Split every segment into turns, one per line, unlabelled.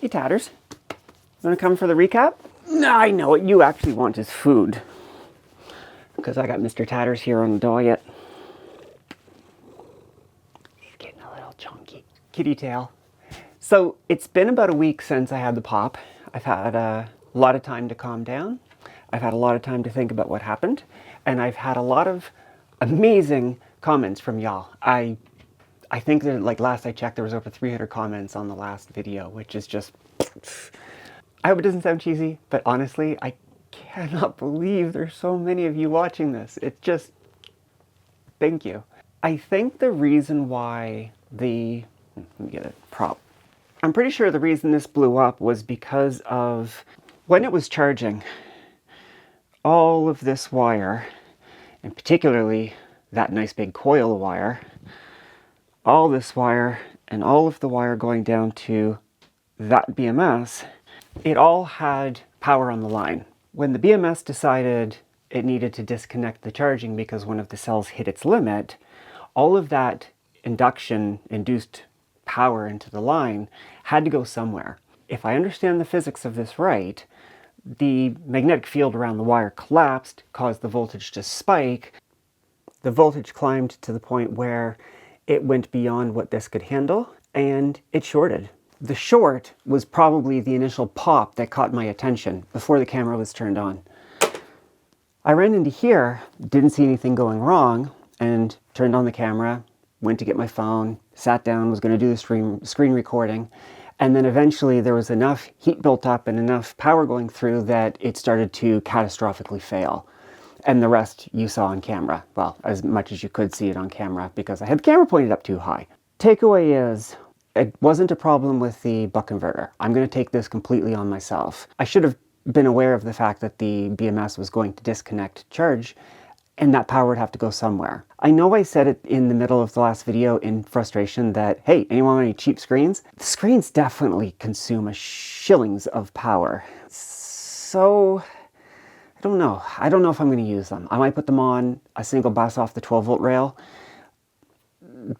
Hey, Tatters. Want to come for the recap? No, I know what you actually want is food. Because I got Mr. Tatters here on the diet. He's getting a little chunky. Kitty tail. So it's been about a week since I had the pop. I've had a lot of time to calm down. I've had a lot of time to think about what happened. And I've had a lot of amazing comments from y'all. I think that, like, last I checked, there was over 300 comments on the last video, which is just... I hope it doesn't sound cheesy, but honestly, I cannot believe there's so many of you watching this. It's just... thank you. I think the reason why let me get a prop. I'm pretty sure the reason this blew up was because of when it was charging, all of this wire, and particularly that nice big coil of wire, all this wire and all of the wire going down to that BMS, it all had power on the line. When the BMS decided it needed to disconnect the charging because one of the cells hit its limit, all of that induced power into the line had to go somewhere. If I understand the physics of this right, the magnetic field around the wire collapsed, caused the voltage to spike. The voltage climbed to the point where it went beyond what this could handle, and it shorted. The short was probably the initial pop that caught my attention before the camera was turned on. I ran into here, didn't see anything going wrong, and turned on the camera, went to get my phone, sat down, was going to do the screen recording, and then eventually there was enough heat built up and enough power going through that it started to catastrophically fail. And the rest you saw on camera. Well, as much as you could see it on camera because I had the camera pointed up too high. Takeaway is, it wasn't a problem with the buck converter. I'm going to take this completely on myself. I should have been aware of the fact that the BMS was going to disconnect charge and that power would have to go somewhere. I know I said it in the middle of the last video in frustration that, hey, anyone want any cheap screens? The screens definitely consume a shillings of power. So... I don't know. I don't know if I'm going to use them. I might put them on a single bus off the 12-volt rail,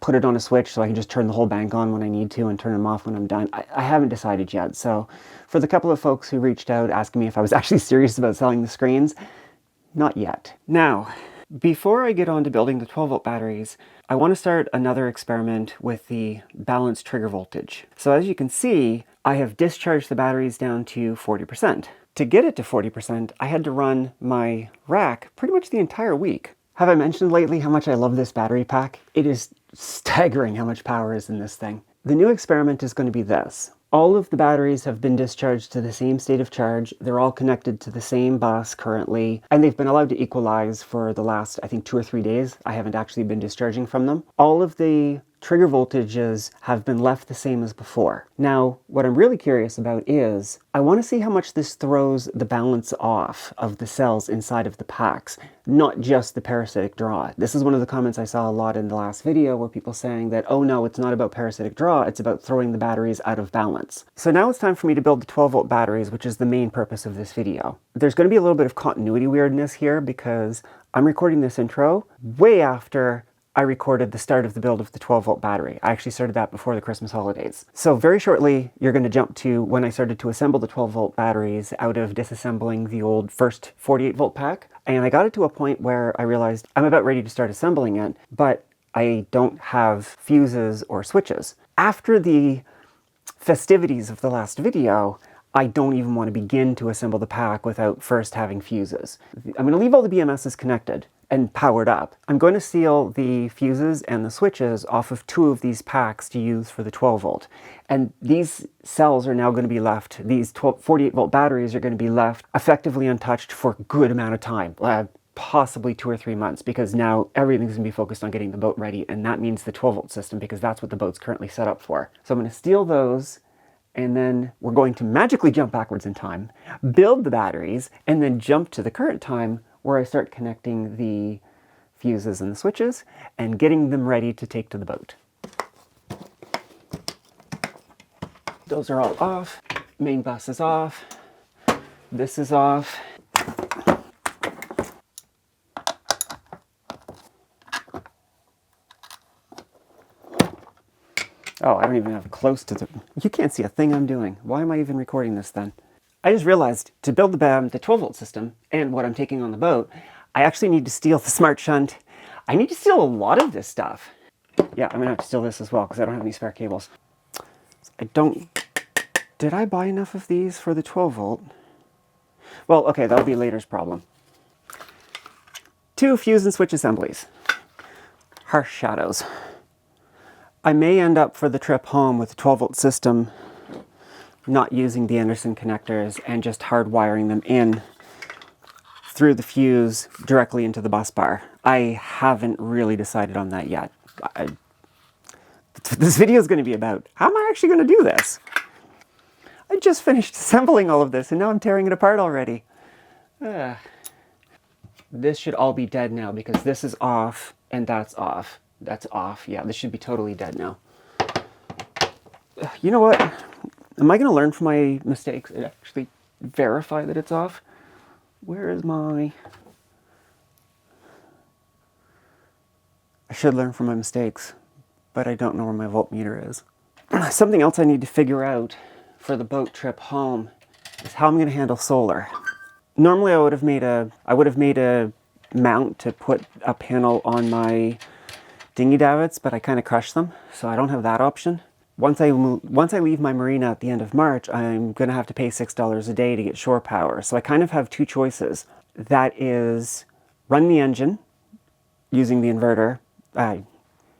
put it on a switch so I can just turn the whole bank on when I need to and turn them off when I'm done. I haven't decided yet. So for the couple of folks who reached out asking me if I was actually serious about selling the screens, not yet. Now, before I get on to building the 12-volt batteries, I want to start another experiment with the balanced trigger voltage. So as you can see, I have discharged the batteries down to 40%. To get it to 40%, I had to run my rack pretty much the entire week. Have I mentioned lately how much I love this battery pack? It is staggering how much power is in this thing. The new experiment is going to be this. All of the batteries have been discharged to the same state of charge. They're all connected to the same bus currently, and they've been allowed to equalize for the last, I think, 2 or 3 days. I haven't actually been discharging from them. All of the trigger voltages have been left the same as before. Now, what I'm really curious about is, I want to see how much this throws the balance off of the cells inside of the packs, not just the parasitic draw. This is one of the comments I saw a lot in the last video where people saying that, oh no, it's not about parasitic draw, it's about throwing the batteries out of balance. So now it's time for me to build the 12-volt batteries, which is the main purpose of this video. There's going to be a little bit of continuity weirdness here because I'm recording this intro way after I recorded the start of the build of the 12-volt battery. I actually started that before the Christmas holidays. So very shortly, you're going to jump to when I started to assemble the 12-volt batteries out of disassembling the old first 48-volt pack. And I got it to a point where I realized I'm about ready to start assembling it, but I don't have fuses or switches. After the festivities of the last video, I don't even want to begin to assemble the pack without first having fuses. I'm going to leave all the BMSs connected and powered up. I'm going to seal the fuses and the switches off of 2 of these packs to use for the 12-volt. And these cells are now going to be left, these 48-volt batteries are going to be left effectively untouched for a good amount of time, possibly 2 or 3 months, because now everything's going to be focused on getting the boat ready, and that means the 12-volt system, because that's what the boat's currently set up for. So I'm going to steal those, and then we're going to magically jump backwards in time, build the batteries, and then jump to the current time where I start connecting the fuses and the switches and getting them ready to take to the boat. Those are all off. Main bus is off. This is off. Oh, I don't even have close to the... You can't see a thing I'm doing. Why am I even recording this then? I just realized to build the 12 volt system and what I'm taking on the boat, I actually need to steal the smart shunt. I need to steal a lot of this stuff. Yeah, I'm gonna have to steal this as well because I don't have any spare cables. I don't... Did I buy enough of these for the 12 volt? Well, okay, that'll be later's problem. 2 fuse and switch assemblies. Harsh shadows. I may end up for the trip home with the 12 volt system not using the Anderson connectors and just hardwiring them in through the fuse directly into the bus bar. I haven't really decided on that yet. This video is going to be about how am I actually going to do this? I just finished assembling all of this and now I'm tearing it apart already. This should all be dead now because this is off and that's off. That's off. Yeah, this should be totally dead now. You know what? Am I going to learn from my mistakes and actually verify that it's off? Where is my... I should learn from my mistakes, but I don't know where my voltmeter is. Something else I need to figure out for the boat trip home is how I'm going to handle solar. Normally I would have made a mount to put a panel on my dinghy davits, but I kind of crushed them, so I don't have that option. Once I leave my marina at the end of March, I'm going to have to pay $6 a day to get shore power. So I kind of have 2 choices. That is run the engine using the inverter,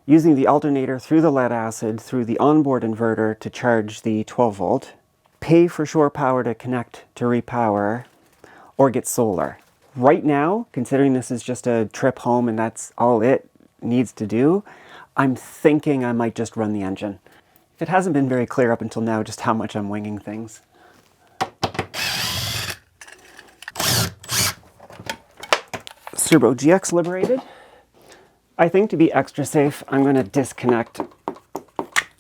using the alternator through the lead acid through the onboard inverter to charge the 12 volt, pay for shore power to connect to repower, or get solar. Right now, considering this is just a trip home and that's all it needs to do, I'm thinking I might just run the engine. It hasn't been very clear up until now just how much I'm winging things. Turbo GX liberated. I think to be extra safe, I'm going to disconnect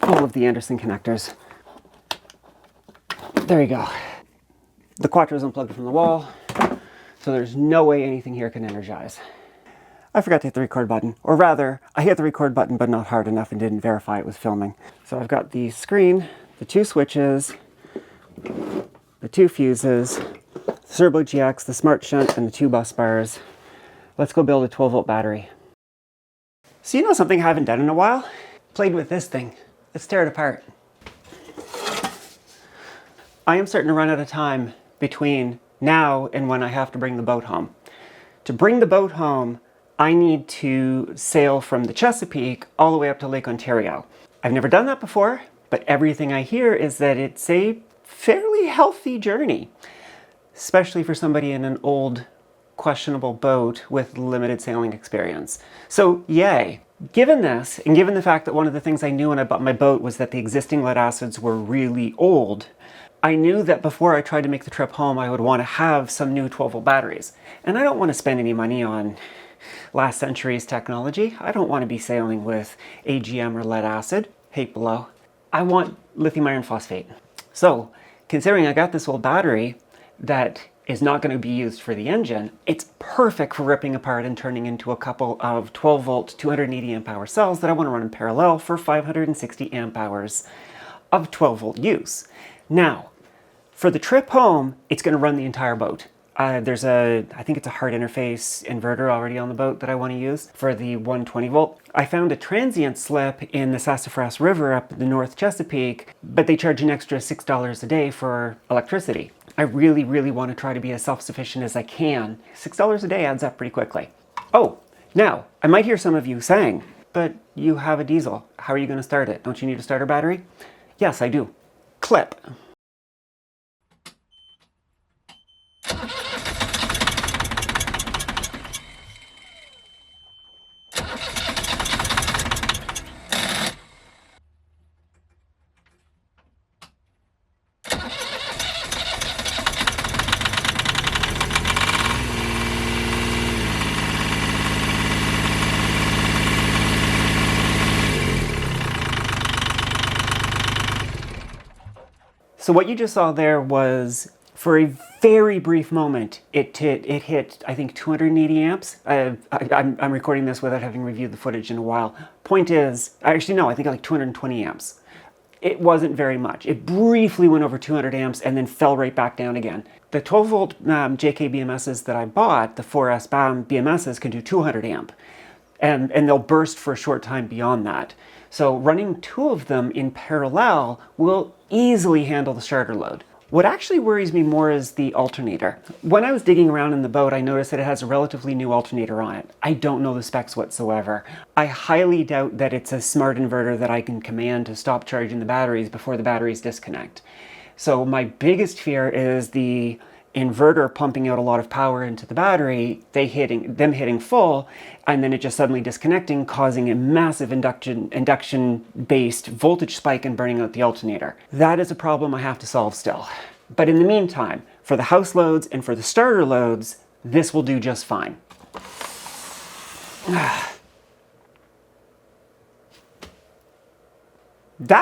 all of the Anderson connectors. There you go. The Quattro is unplugged from the wall, so there's no way anything here can energize. I forgot to hit the record button, or rather, I hit the record button but not hard enough and didn't verify it was filming. So I've got the screen, the 2 switches, the 2 fuses, the Turbo GX, the smart shunt, and the 2 bus bars. Let's go build a 12 volt battery. So you know something I haven't done in a while? Played with this thing. Let's tear it apart. I am starting to run out of time between now and when I have to bring the boat home. To bring the boat home, I need to sail from the Chesapeake all the way up to Lake Ontario. I've never done that before, but everything I hear is that it's a fairly healthy journey, especially for somebody in an old, questionable boat with limited sailing experience. So yay. Given this, and given the fact that one of the things I knew when I bought my boat was that the existing lead acids were really old, I knew that before I tried to make the trip home, I would want to have some new 12 volt batteries. And I don't want to spend any money on last century's technology. I don't want to be sailing with AGM or lead acid, hate below. I want lithium iron phosphate. So, considering I got this old battery that is not going to be used for the engine, it's perfect for ripping apart and turning into a couple of 12 volt, 280 amp hour cells that I want to run in parallel for 560 amp hours of 12 volt use. Now, for the trip home, it's going to run the entire boat. I think it's a hard interface inverter already on the boat that I want to use for the 120 volt. I found a transient slip in the Sassafras River up in the North Chesapeake, but they charge an extra $6 a day for electricity. I really, really want to try to be as self-sufficient as I can. $6 a day adds up pretty quickly. Oh, now, I might hear some of you saying, but you have a diesel. How are you going to start it? Don't you need a starter battery? Yes, I do. Clip. So what you just saw there was, for a very brief moment, it hit, I think, 280 amps. I'm recording this without having reviewed the footage in a while. Point is, actually no, I think like 220 amps. It wasn't very much. It briefly went over 200 amps and then fell right back down again. The 12 volt JK BMSs that I bought, the 4S BMSs, can do 200 amp. And they'll burst for a short time beyond that. So running two of them in parallel will easily handle the starter load. What actually worries me more is the alternator. When I was digging around in the boat, I noticed that it has a relatively new alternator on it. I don't know the specs whatsoever. I highly doubt that it's a smart inverter that I can command to stop charging the batteries before the batteries disconnect. So my biggest fear is the inverter pumping out a lot of power into the battery, them hitting full, and then it just suddenly disconnecting, causing a massive induction-based voltage spike and burning out the alternator. That is a problem I have to solve still. But in the meantime, for the house loads and for the starter loads, this will do just fine. That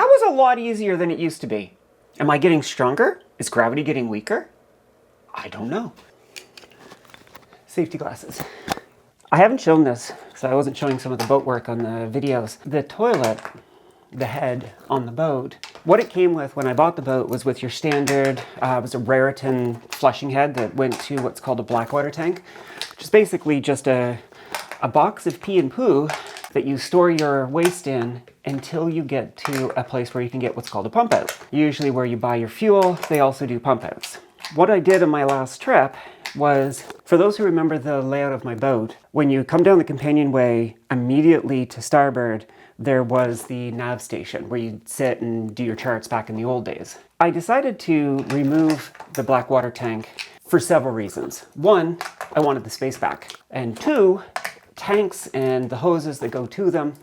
was a lot easier than it used to be. Am I getting stronger? Is gravity getting weaker? I don't know. Safety glasses. I haven't shown this, because I wasn't showing some of the boat work on the videos. The toilet, the head on the boat, what it came with when I bought the boat was with your standard, it was a Raritan flushing head that went to what's called a blackwater tank, which is basically just a box of pee and poo that you store your waste in until you get to a place where you can get what's called a pump out. Usually where you buy your fuel, they also do pump outs. What I did on my last trip was, for those who remember the layout of my boat, when you come down the companionway immediately to starboard, there was the nav station where you'd sit and do your charts back in the old days. I decided to remove the blackwater tank for several reasons. One, I wanted the space back. And two, tanks and the hoses that go to them.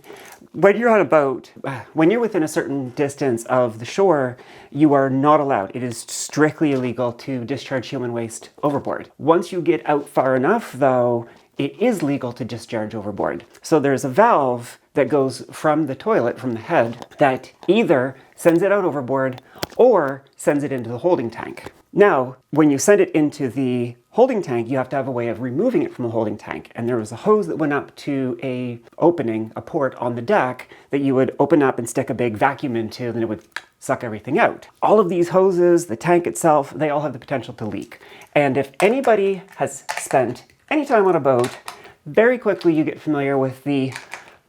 When you're on a boat, when you're within a certain distance of the shore, you are not allowed. It is strictly illegal to discharge human waste overboard. Once you get out far enough, though, it is legal to discharge overboard. So there's a valve that goes from the toilet, from the head, that either sends it out overboard or sends it into the holding tank. Now, when you send it into the holding tank, you have to have a way of removing it from the holding tank. And there was a hose that went up to a opening, a port on the deck that you would open up and stick a big vacuum into, and it would suck everything out. All of these hoses, the tank itself, they all have the potential to leak. And if anybody has spent any time on a boat, very quickly you get familiar with the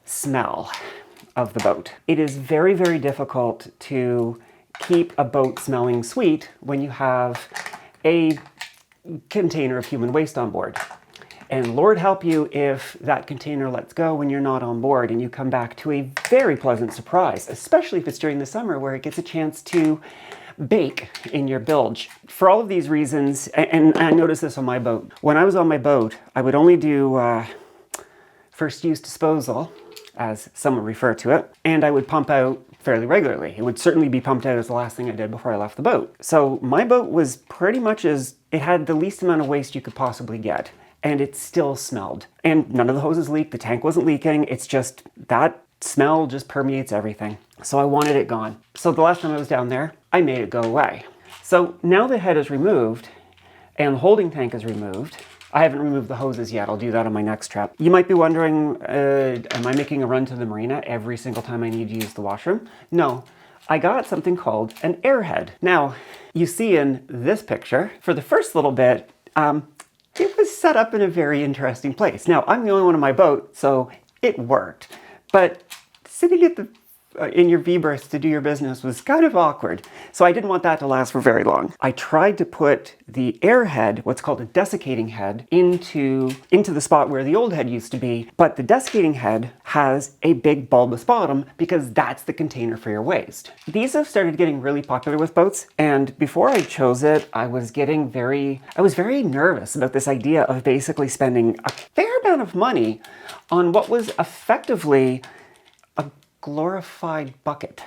smell of the boat. It is very, very difficult to keep a boat smelling sweet when you have a container of human waste on board. And Lord help you if that container lets go when you're not on board and you come back to a very pleasant surprise, especially if it's during the summer where it gets a chance to bake in your bilge. For all of these reasons, and I noticed this on my boat, when I was on my boat, I would only do first use disposal, as some would refer to it, and I would pump out fairly regularly. It would certainly be pumped out as the last thing I did before I left the boat. So my boat was pretty much it had the least amount of waste you could possibly get, and it still smelled. And none of the hoses leaked, the tank wasn't leaking, it's just that smell just permeates everything. So I wanted it gone. So the last time I was down there, I made it go away. So now the head is removed and the holding tank is removed. I haven't removed the hoses yet. I'll do that on my next trip. You might be wondering, am I making a run to the marina every single time I need to use the washroom? No, I got something called an Airhead. Now, you see in this picture, for the first little bit, it was set up in a very interesting place. Now, I'm the only one on my boat, so it worked. But sitting at in your V-berth to do your business was kind of awkward. So I didn't want that to last for very long. I tried to put the Airhead, what's called a desiccating head, into the spot where the old head used to be, but the desiccating head has a big bulbous bottom because that's the container for your waste. These have started getting really popular with boats, and before I chose it, I was very nervous about this idea of basically spending a fair amount of money on what was effectively a glorified bucket.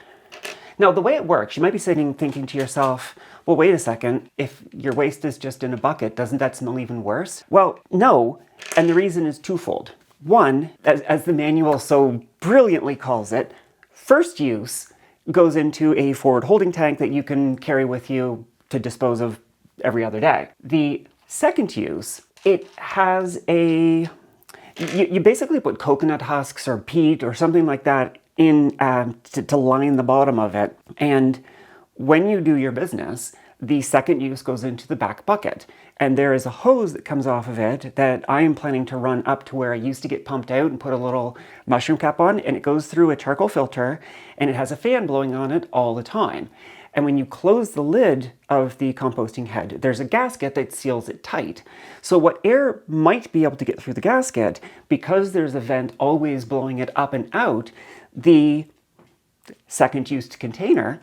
Now, the way it works, you might be sitting thinking to yourself, well, wait a second, if your waste is just in a bucket, doesn't that smell even worse? Well, no, and the reason is twofold. One, as the manual so brilliantly calls it, first use goes into a forward holding tank that you can carry with you to dispose of every other day. The second use, it has you basically put coconut husks or peat or something like that to line the bottom of it. And when you do your business, the second use goes into the back bucket. And there is a hose that comes off of it that I am planning to run up to where I used to get pumped out and put a little mushroom cap on, and it goes through a charcoal filter, and it has a fan blowing on it all the time. And when you close the lid of the composting head, there's a gasket that seals it tight. So what air might be able to get through the gasket, because there's a vent always blowing it up and out, the second use container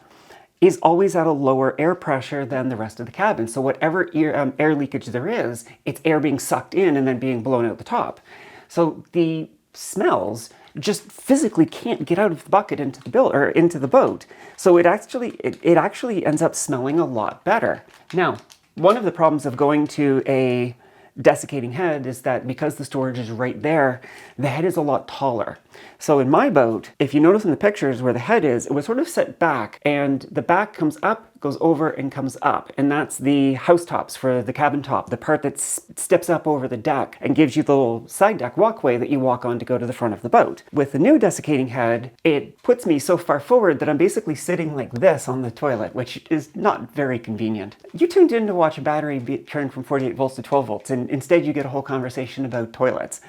is always at a lower air pressure than the rest of the cabin. So whatever air leakage there is, it's air being sucked in and then being blown out the top. So the smells just physically can't get out of the bucket into the boat. So it actually ends up smelling a lot better. Now, one of the problems of going to a desiccating head is that because the storage is right there, the head is a lot taller. So in my boat, if you notice in the pictures where the head is, it was sort of set back, and the back comes up, goes over, and comes up. And that's the housetops for the cabin top, the part that steps up over the deck and gives you the little side deck walkway that you walk on to go to the front of the boat. With the new desiccating head, it puts me so far forward that I'm basically sitting like this on the toilet, which is not very convenient. You tuned in to watch a battery be turned from 48 volts to 12 volts, and instead you get a whole conversation about toilets.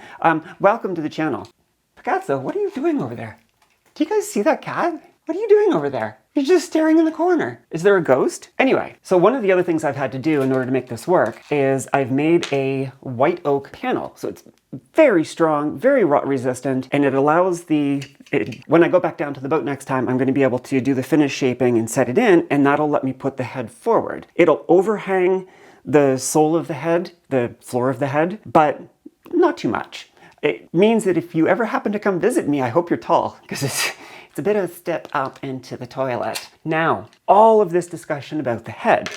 Welcome to the channel. Picatso, what are you doing over there? Do you guys see that cat? What are you doing over there? You're just staring in the corner. Is there a ghost? Anyway, so one of the other things I've had to do in order to make this work is I've made a white oak panel. So it's very strong, very rot resistant, and it allows when I go back down to the boat next time, I'm going to be able to do the finish shaping and set it in, and that'll let me put the head forward. It'll overhang the sole of the head, the floor of the head, but not too much. It means that if you ever happen to come visit me, I hope you're tall, because it's a bit of a step up into the toilet. Now, all of this discussion about the head,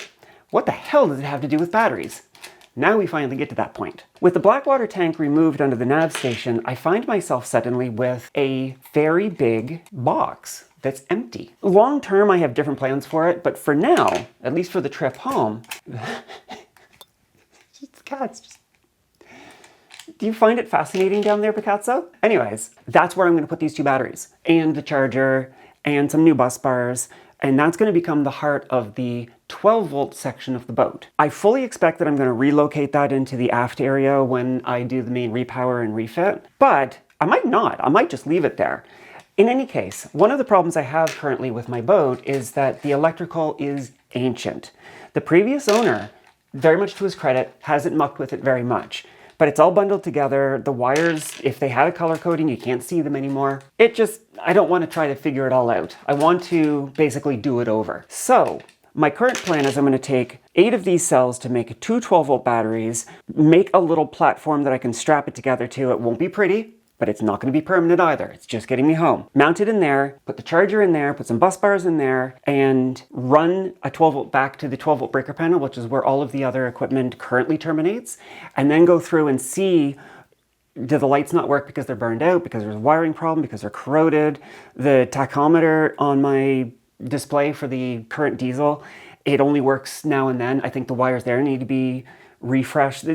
what the hell does it have to do with batteries? Now we finally get to that point. With the Blackwater tank removed under the nav station, I find myself suddenly with a very big box that's empty. Long term, I have different plans for it, but for now, at least for the trip home, do you find it fascinating down there, Picatso? Anyways, that's where I'm going to put these two batteries and the charger and some new bus bars, and that's going to become the heart of the 12-volt section of the boat. I fully expect that I'm going to relocate that into the aft area when I do the main repower and refit, but I might not. I might just leave it there. In any case, one of the problems I have currently with my boat is that the electrical is ancient. The previous owner, very much to his credit, hasn't mucked with it very much. But it's all bundled together. The wires, if they had a color coding, you can't see them anymore. I don't want to try to figure it all out. I want to basically do it over. So my current plan is I'm going to take 8 of these cells to make 2 12-volt batteries, make a little platform that I can strap it together to. It won't be pretty, but it's not going to be permanent either. It's just getting me home. Mount it in there, put the charger in there, put some bus bars in there, and run a 12-volt back to the 12-volt breaker panel, which is where all of the other equipment currently terminates, and then go through and see, do the lights not work because they're burned out, because there's a wiring problem, because they're corroded. The tachometer on my display for the current diesel, it only works now and then. I think the wires there need to be refreshed.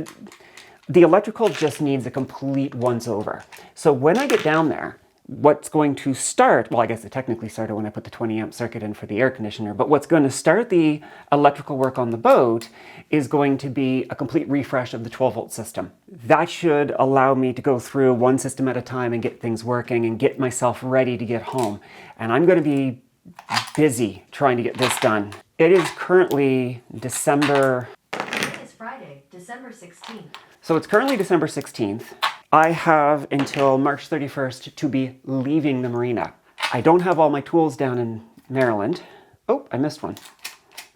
The electrical just needs a complete once-over. So when I get down there, what's going to start, well, I guess it technically started when I put the 20 amp circuit in for the air conditioner, but what's going to start the electrical work on the boat is going to be a complete refresh of the 12-volt system. That should allow me to go through one system at a time and get things working and get myself ready to get home. And I'm going to be busy trying to get this done. It is currently December 16th. So it's currently December 16th. I have until March 31st to be leaving the marina. I don't have all my tools down in Maryland. Oh, I missed one.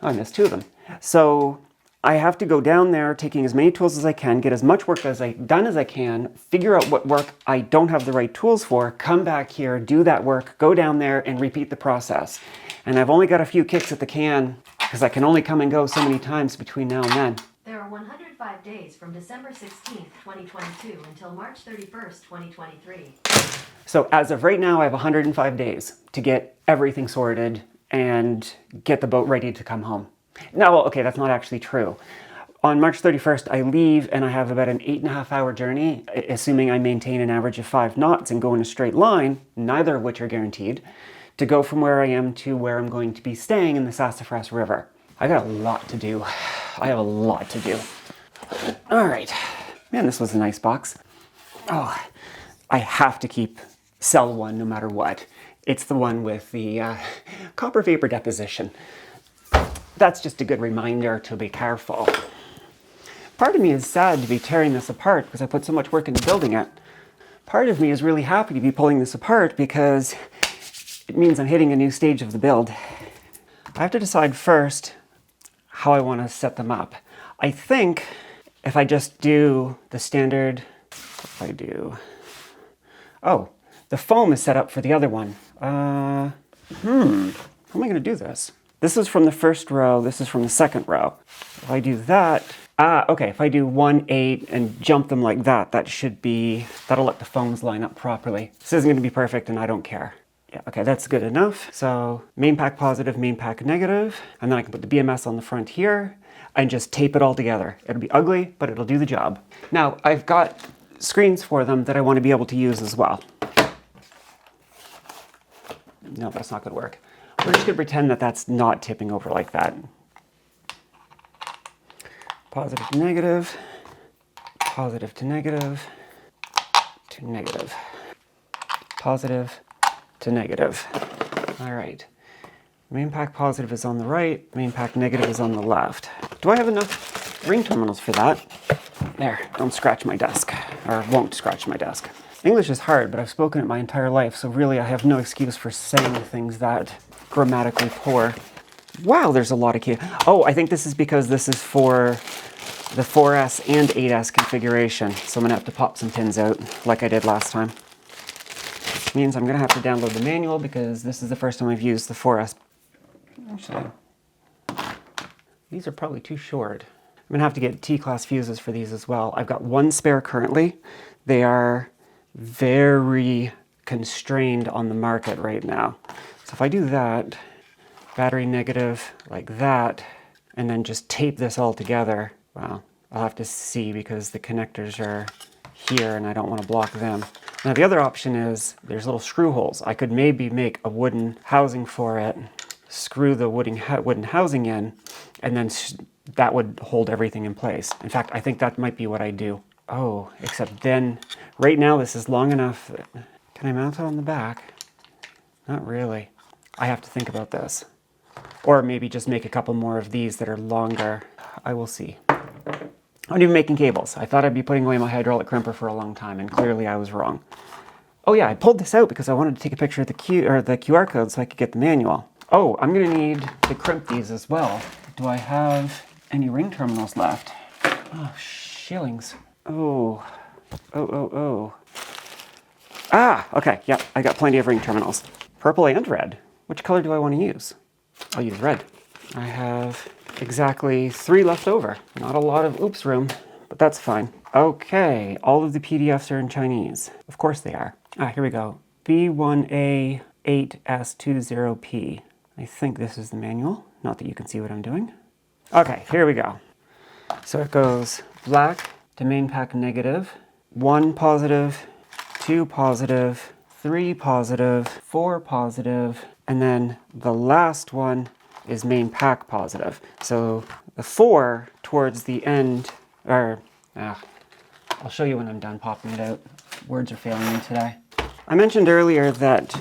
Oh, I missed 2 of them. So I have to go down there taking as many tools as I can, get as much work done as I can, figure out what work I don't have the right tools for, come back here, do that work, go down there and repeat the process. And I've only got a few kicks at the can because I can only come and go so many times between now and then.
There are 105 days from December 16th, 2022 until March 31st, 2023.
So as of right now, I have 105 days to get everything sorted and get the boat ready to come home. No, okay, that's not actually true. On March 31st, I leave and I have about an 8.5-hour journey, assuming I maintain an average of 5 knots and go in a straight line, neither of which are guaranteed, to go from where I am to where I'm going to be staying in the Sassafras River. I got a lot to do. I have a lot to do. All right. Man, this was a nice box. Oh, I have to keep cell 1 no matter what. It's the one with the copper vapor deposition. That's just a good reminder to be careful. Part of me is sad to be tearing this apart because I put so much work into building it. Part of me is really happy to be pulling this apart because it means I'm hitting a new stage of the build. I have to decide first how I want to set them up. I think if I just do the standard, oh, the foam is set up for the other one. How am I going to do this? This is from the first row, this is from the second row. If I do that, okay, if I do 1, 8 and jump them like that, that'll let the foams line up properly. This isn't going to be perfect and I don't care. Yeah, okay, that's good enough. So main pack positive, main pack negative, and then I can put the BMS on the front here and just tape it all together. It'll be ugly, but it'll do the job. Now, I've got screens for them that I want to be able to use as well. No, that's not going to work. We're just going to pretend that that's not tipping over like that. Positive to negative, positive to negative, to negative, positive to negative. All right. Main pack positive is on the right, main pack negative is on the left. Do I have enough ring terminals for that? There, don't scratch my desk, or won't scratch my desk. English is hard, but I've spoken it my entire life, so really I have no excuse for saying things that grammatically poor. Wow, there's a lot of key. Oh, I think this is because this is for the 4S and 8S configuration, so I'm gonna have to pop some pins out like I did last time. Which means I'm gonna have to download the manual because this is the first time I've used the 4S. Actually, these are probably too short. I'm gonna have to get T-class fuses for these as well. I've got 1 spare currently. They are very constrained on the market right now. So if I do that, battery negative like that, and then just tape this all together, well, I'll have to see because the connectors are here and I don't want to block them. Now the other option is there's little screw holes. I could maybe make a wooden housing for it, screw the wooden housing in, and then that would hold everything in place. In fact, I think that might be what I do. Oh, except then, right now this is long enough that, can I mount it on the back? Not really. I have to think about this. Or maybe just make a couple more of these that are longer. I will see. I'm not even making cables. I thought I'd be putting away my hydraulic crimper for a long time, and clearly I was wrong. Oh yeah, I pulled this out because I wanted to take a picture of the QR code so I could get the manual. Oh, I'm gonna need to crimp these as well. Do I have any ring terminals left? Oh, shillings. Oh. Ah, okay, yep, I got plenty of ring terminals. Purple and red. Which color do I want to use? I'll use red. I have exactly 3 left over. Not a lot of oops room, but that's fine. Okay, all of the PDFs are in Chinese. Of course they are. Ah, here we go. B1A8S20P. I think this is the manual. Not that you can see what I'm doing. Okay, here we go. So it goes black to main pack negative, 1 positive, 2 positive, 3 positive, 4 positive, and then the last one is main pack positive. So the 4 towards the end, I'll show you when I'm done popping it out. Words are failing me today. I mentioned earlier that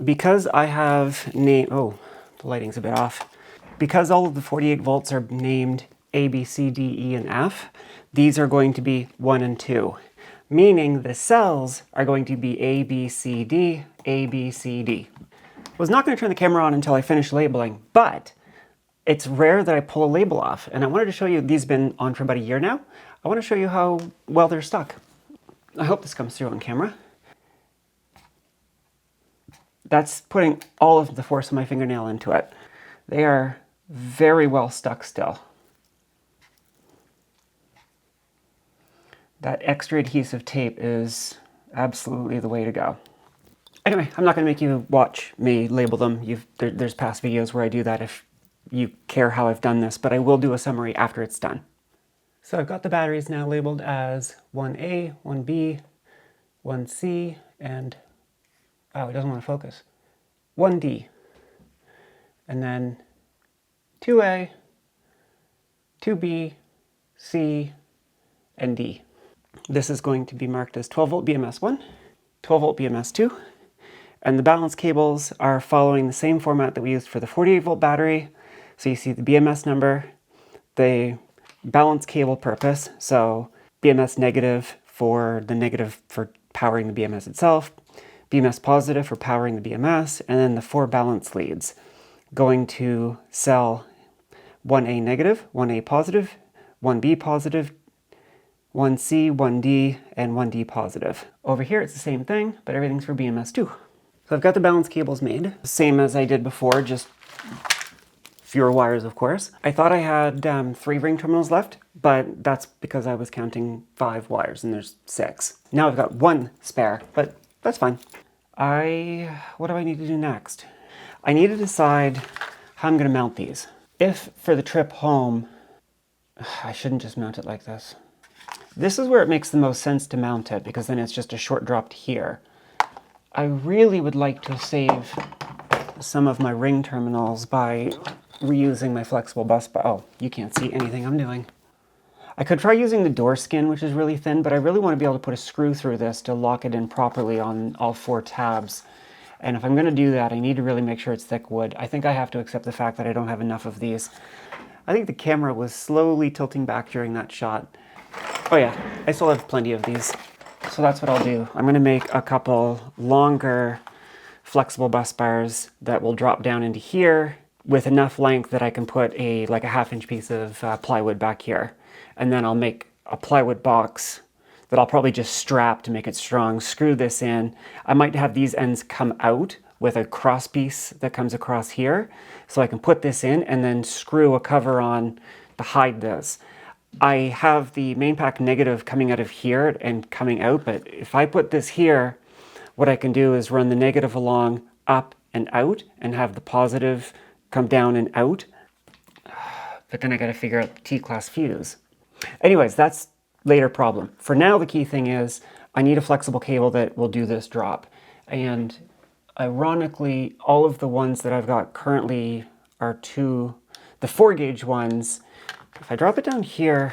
because I have the lighting's a bit off. Because all of the 48 volts are named A, B, C, D, E, and F, these are going to be 1 and 2. Meaning the cells are going to be A, B, C, D, A, B, C, D. I was not going to turn the camera on until I finished labeling, but it's rare that I pull a label off. And I wanted to show you, these have been on for about a year now. I want to show you how well they're stuck. I hope this comes through on camera. That's putting all of the force of my fingernail into it. They are very well stuck still. That extra adhesive tape is absolutely the way to go. Anyway, I'm not going to make you watch me label them. There's past videos where I do that if you care how I've done this, but I will do a summary after it's done. So I've got the batteries now labeled as 1A, 1B, 1C, and, oh, it doesn't want to focus, 1D. And then 2A, 2B, C, and D. This is going to be marked as 12 volt BMS 1, 12 volt BMS 2, and the balance cables are following the same format that we used for the 48 volt battery. So you see the BMS number, the balance cable purpose, so BMS negative for the negative for powering the BMS itself, BMS positive for powering the BMS, and then the 4 balance leads going to cell 1A negative, 1A positive, 1B positive, 1C, 1D, and 1D positive. Over here it's the same thing, but everything's for BMS 2. So I've got the balance cables made, same as I did before, just fewer wires, of course. I thought I had 3 ring terminals left, but that's because I was counting 5 wires and there's 6. Now I've got 1 spare, but that's fine. What do I need to do next? I need to decide how I'm going to mount these. If for the trip home, I shouldn't just mount it like this. This is where it makes the most sense to mount it, because then it's just a short drop to here. I really would like to save some of my ring terminals by reusing my flexible bus bar. Oh, you can't see anything I'm doing. I could try using the door skin, which is really thin, but I really want to be able to put a screw through this to lock it in properly on all 4 tabs. And if I'm going to do that, I need to really make sure it's thick wood. I think I have to accept the fact that I don't have enough of these. I think the camera was slowly tilting back during that shot. Oh yeah, I still have plenty of these. So that's what I'll do. I'm going to make a couple longer flexible bus bars that will drop down into here with enough length that I can put like a 1/2 inch piece of plywood back here. And then I'll make a plywood box that I'll probably just strap to make it strong, screw this in. I might have these ends come out with a cross piece that comes across here, so I can put this in and then screw a cover on to hide this. I have the main pack negative coming out of here and coming out, but if I put this here, what I can do is run the negative along up and out and have the positive come down and out. But then I gotta figure out the T-class fuse. Anyways, that's later problem. For now, the key thing is I need a flexible cable that will do this drop. And ironically, all of the ones that I've got currently are the 4 gauge ones. If I drop it down here,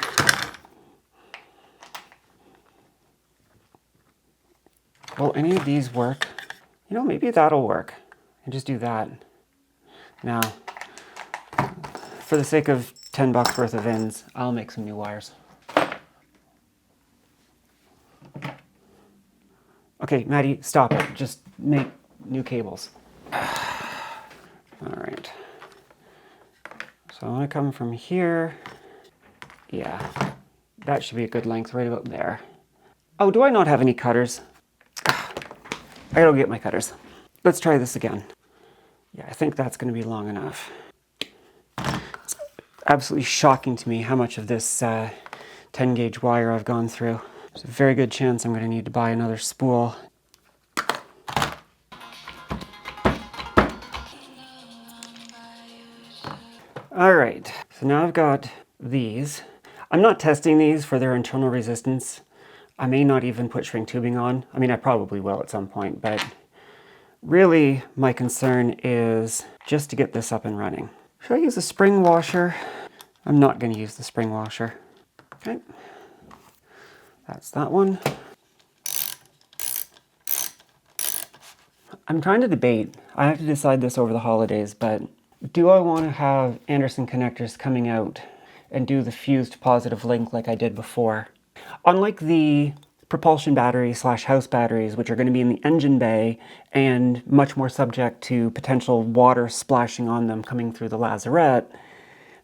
will any of these work? You know, maybe that'll work. And just do that. Now, for the sake of $10 worth of ends, I'll make some new wires. Okay, Maddie, stop it. Just make new cables. All right. So I want to come from here. Yeah, that should be a good length right about there. Oh, do I not have any cutters? I gotta go get my cutters. Let's try this again. Yeah, I think that's going to be long enough. It's absolutely shocking to me how much of this 10 gauge wire I've gone through. There's a very good chance I'm going to need to buy another spool. All right, so now I've got these. I'm not testing these for their internal resistance. I may not even put shrink tubing on. I mean, I probably will at some point, but really my concern is just to get this up and running. Should I use a spring washer? I'm not going to use the spring washer. Okay, that's that one. I'm trying to debate. I have to decide this over the holidays, but do I want to have Anderson connectors coming out and do the fused positive link like I did before? Unlike the propulsion batteries / house batteries, which are going to be in the engine bay and much more subject to potential water splashing on them coming through the lazarette,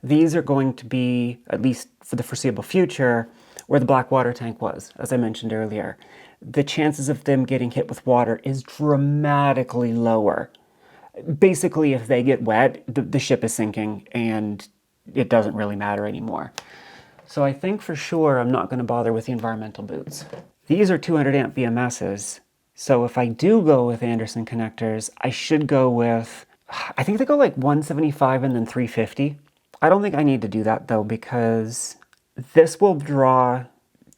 these are going to be, at least for the foreseeable future, where the black water tank was, as I mentioned earlier. The chances of them getting hit with water is dramatically lower. Basically, if they get wet, the ship is sinking and it doesn't really matter anymore. So I think for sure I'm not going to bother with the environmental boots. These are 200 amp BMSs, so if I do go with Anderson connectors, I should go with, I think they go like 175 and then 350. I don't think I need to do that though, because This will draw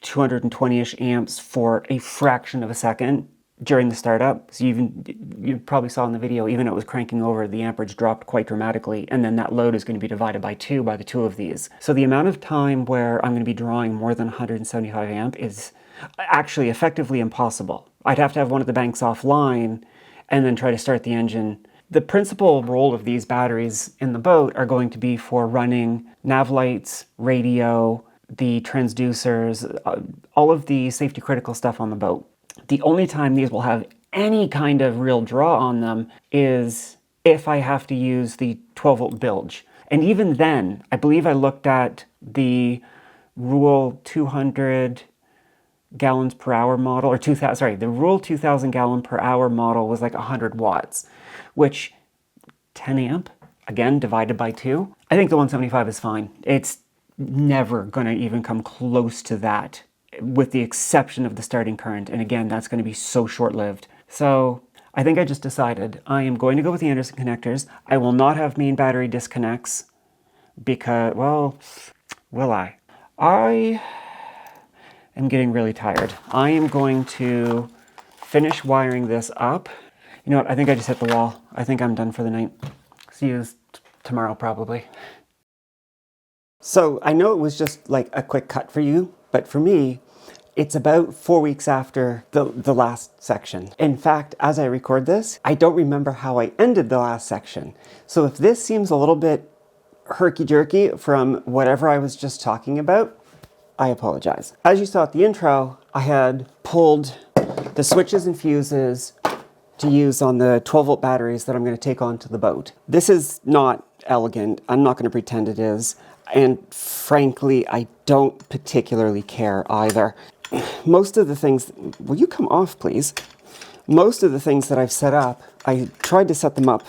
220-ish amps for a fraction of a second during the startup. So you probably saw in the video, even though it was cranking over, the amperage dropped quite dramatically, and then that load is going to be divided by 2 by the two of these. So the amount of time where I'm going to be drawing more than 175 amp is actually effectively impossible. I'd have to have one of the banks offline and then try to start the engine. The principal role of these batteries in the boat are going to be for running nav lights, radio, the transducers, all of the safety critical stuff on the boat. The only time these will have any kind of real draw on them is if I have to use the 12-volt bilge. And even then, I believe I looked at the Rule 200 gallons per hour model, or 2000, sorry, the Rule 2000 gallon per hour model was like 100 watts, which 10 amp, again, divided by 2. I think the 175 is fine. It's never going to even come close to that, with the exception of the starting current. And again, that's going to be so short-lived. So I think I just decided I am going to go with the Anderson connectors. I will not have main battery disconnects because, well, will I? I am getting really tired. I am going to finish wiring this up. You know what? I think I just hit the wall. I think I'm done for the night. See you tomorrow, probably. So I know it was just like a quick cut for you, but for me, it's about 4 weeks after the last section. In fact, as I record this, I don't remember how I ended the last section. So if this seems a little bit herky-jerky from whatever I was just talking about, I apologize. As you saw at the intro, I had pulled the switches and fuses to use on the 12-volt batteries that I'm going to take onto the boat. This is not elegant. I'm not going to pretend it is. And frankly, I don't particularly care either. Most of the things, will you come off, please? Most of the things that I've set up, I tried to set them up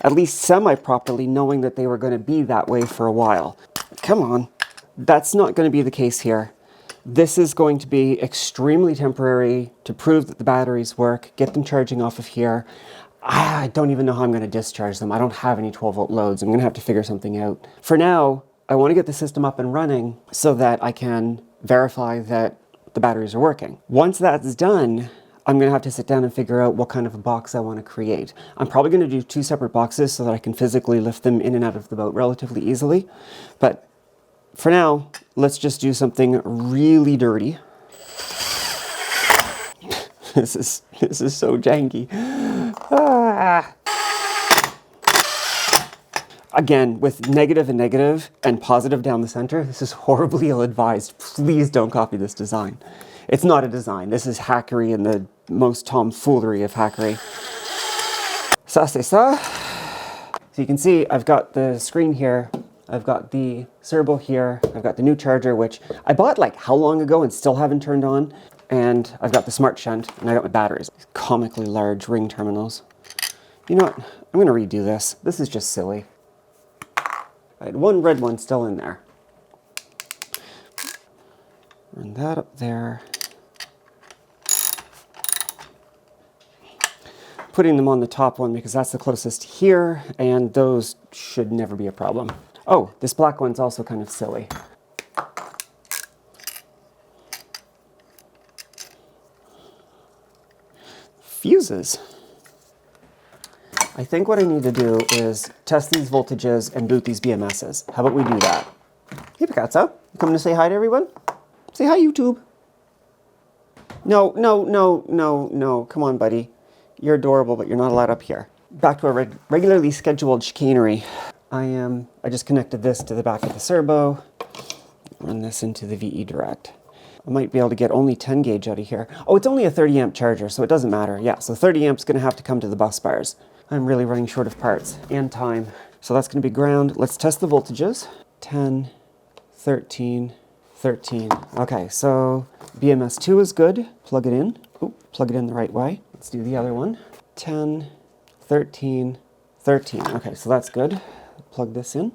at least semi-properly, knowing that they were going to be that way for a while. Come on. That's not going to be the case here. This is going to be extremely temporary to prove that the batteries work, get them charging off of here. I don't even know how I'm going to discharge them. I don't have any 12-volt loads. I'm going to have to figure something out. For now, I want to get the system up and running so that I can verify that the batteries are working. Once that's done, I'm going to have to sit down and figure out what kind of a box I want to create. I'm probably going to do 2 separate boxes so that I can physically lift them in and out of the boat relatively easily. But for now, let's just do something really dirty. This is so janky. Again, with negative and negative and positive down the center, this is horribly ill-advised. Please don't copy this design. It's not a design. This is hackery and the most tomfoolery of hackery. Ça c'est ça. So you can see I've got the screen here. I've got the servo here. I've got the new charger, which I bought like how long ago and still haven't turned on. And I've got the smart shunt and I got my batteries. These comically large ring terminals. You know what? I'm going to redo this. This is just silly. I had one red one still in there. Run that up there. Putting them on the top one because that's the closest here, and those should never be a problem. Oh, this black one's also kind of silly. Fuses. I think what I need to do is test these voltages and boot these BMSs. How about we do that? Hey, Picatso, you coming to say hi to everyone? Say hi, YouTube. No. Come on, buddy. You're adorable, but you're not allowed up here. Back to our regularly scheduled chicanery. I just connected this to the back of the servo. Run this into the VE Direct. I might be able to get only 10 gauge out of here. Oh, it's only a 30 amp charger, so it doesn't matter. Yeah, so 30 amps going to have to come to the bus bars. I'm really running short of parts and time. So that's going to be ground. Let's test the voltages. 10, 13, 13. Okay, so BMS2 is good. Plug it in. Oh, plug it in the right way. Let's do the other one. 10, 13, 13. Okay, so that's good. Plug this in.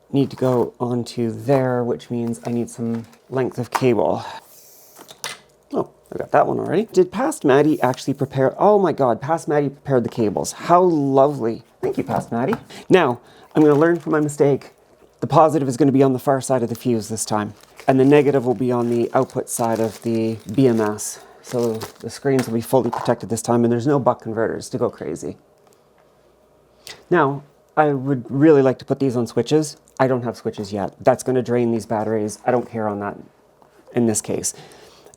Need to go onto there, which means I need some length of cable. Oh, I got that one already. Did Past Maddie actually prepare? Oh my God, Past Maddie prepared the cables. How lovely. Thank you, Past Maddie. Now, I'm going to learn from my mistake. The positive is going to be on the far side of the fuse this time. and the negative will be on the output side of the BMS. So the screens will be fully protected this time, and there's no buck converters to go crazy. Now, I would really like to put these on switches. I don't have switches yet. That's going to drain these batteries. I don't care on that in this case.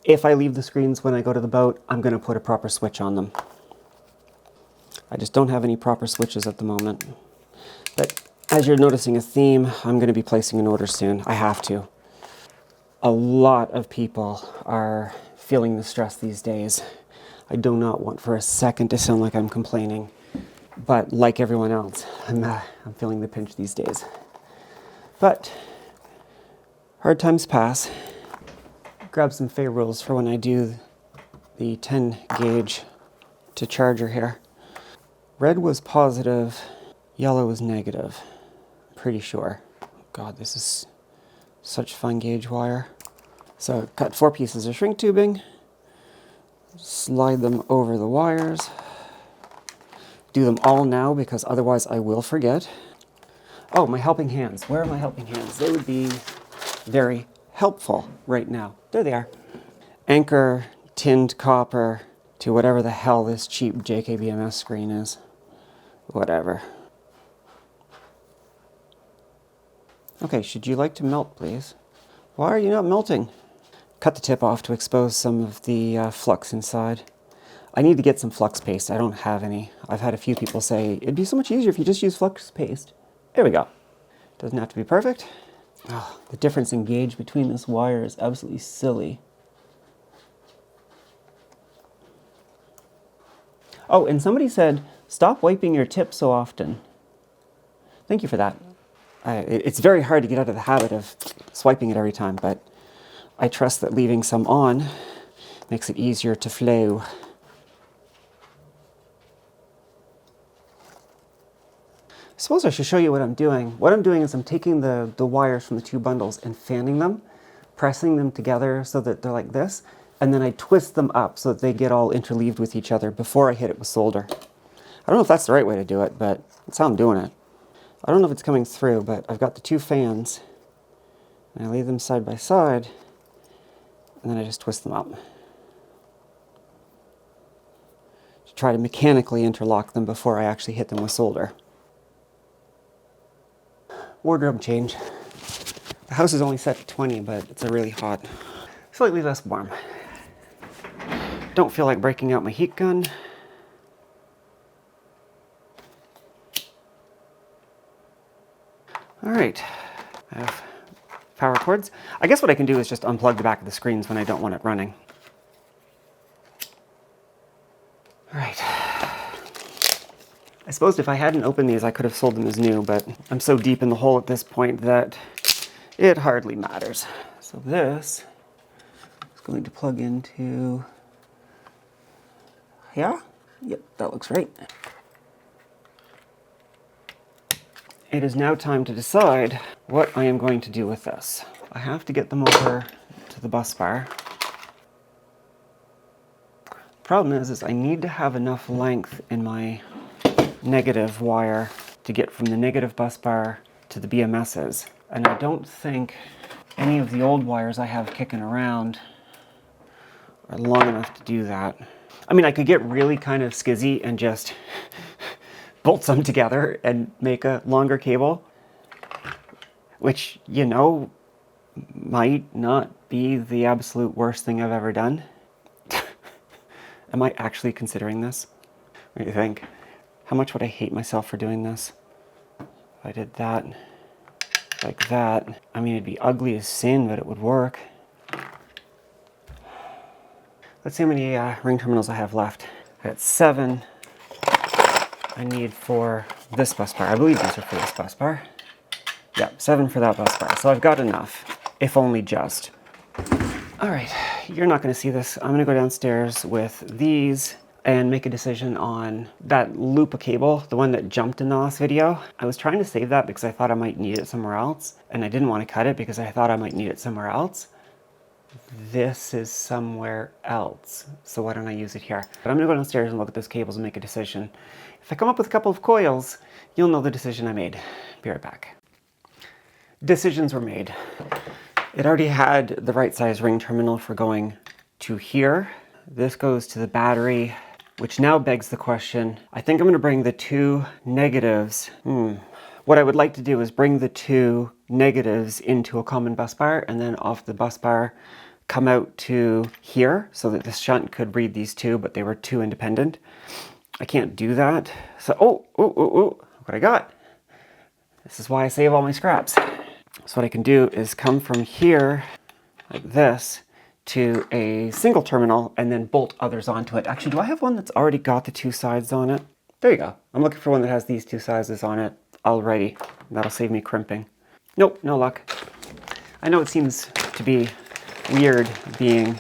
If I leave the screens when I go to the boat, I'm going to put a proper switch on them. I just don't have any proper switches at the moment. But as you're noticing a theme, I'm going to be placing an order soon. I have to. A lot of people are feeling the stress these days. I do not want for a second to sound like I'm complaining. But like everyone else, I'm feeling the pinch these days. But hard times pass. Grab some favorites for when I do the 10 gauge to charger here. Red was positive, yellow was negative. Pretty sure. God, this is such fun gauge wire. So cut 4 pieces of shrink tubing, slide them over the wires. Do them all now because otherwise I will forget. Oh, my helping hands. Where are my helping hands? They would be very helpful right now. There they are. Anchor tinned copper to whatever the hell this cheap JKBMS screen is. Whatever. Okay, should you like to melt, please? Why are you not melting? Cut the tip off to expose some of the flux inside. I need to get some flux paste. I don't have any. I've had a few people say, it'd be so much easier if you just use flux paste. There we go. Doesn't have to be perfect. Oh, the difference in gauge between this wire is absolutely silly. Oh, and somebody said, stop wiping your tip so often. Thank you for that. It's very hard to get out of the habit of swiping it every time, but I trust that leaving some on makes it easier to flow. I suppose I should show you what I'm doing. What I'm doing is I'm taking the wires from the 2 bundles and fanning them, pressing them together so that they're like this, and then I twist them up so that they get all interleaved with each other before I hit it with solder. I don't know if that's the right way to do it, but that's how I'm doing it. I don't know if it's coming through, but I've got the 2 fans, and I lay them side by side, and then I just twist them up to try to mechanically interlock them before I actually hit them with solder. Wardrobe change. The house is only set to 20, but it's a really hot, slightly less warm. Don't feel like breaking out my heat gun. All right, I have power cords. I guess what I can do is just unplug the back of the screens when I don't want it running. All right. I suppose if I hadn't opened these, I could have sold them as new, but I'm so deep in the hole at this point that it hardly matters. So this is going to plug into, yeah? Yep, that looks right. It is now time to decide what I am going to do with this. I have to get them over to the bus bar. Problem is I need to have enough length in my negative wire to get from the negative bus bar to the BMSs. And I don't think any of the old wires I have kicking around are long enough to do that. I mean, I could get really kind of skizzy and just bolt them together and make a longer cable, which, you know, might not be the absolute worst thing I've ever done. Am I actually considering this? What do you think? How much would I hate myself for doing this? If I did that, like that. I mean, it'd be ugly as sin, but it would work. Let's see how many ring terminals I have left. I got 7. I need for this bus bar. I believe these are for this bus bar. Yep, 7 for that bus bar. So I've got enough, if only just. All right, you're not gonna see this. I'm gonna go downstairs with these and make a decision on that loop of cable, the one that jumped in the last video. I was trying to save that because I thought I might need it somewhere else, and I didn't want to cut it because I thought I might need it somewhere else. This is somewhere else, so why don't I use it here? But I'm gonna go downstairs and look at those cables and make a decision. If I come up with a couple of coils, you'll know the decision I made. Be right back. Decisions were made. It already had the right size ring terminal for going to here. This goes to the battery, which now begs the question, I think I'm going to bring the two negatives. What I would like to do is bring the two negatives into a common bus bar, and then off the bus bar come out to here so that the shunt could read these two, but they were two independent. I can't do that. So, what I got. This is why I save all my scraps. So what I can do is come from here like this to a single terminal and then bolt others onto it. Actually, do I have one that's already got the two sides on it? There you go. I'm looking for one that has these two sizes on it already. That'll save me crimping. Nope, no luck. I know it seems to be weird being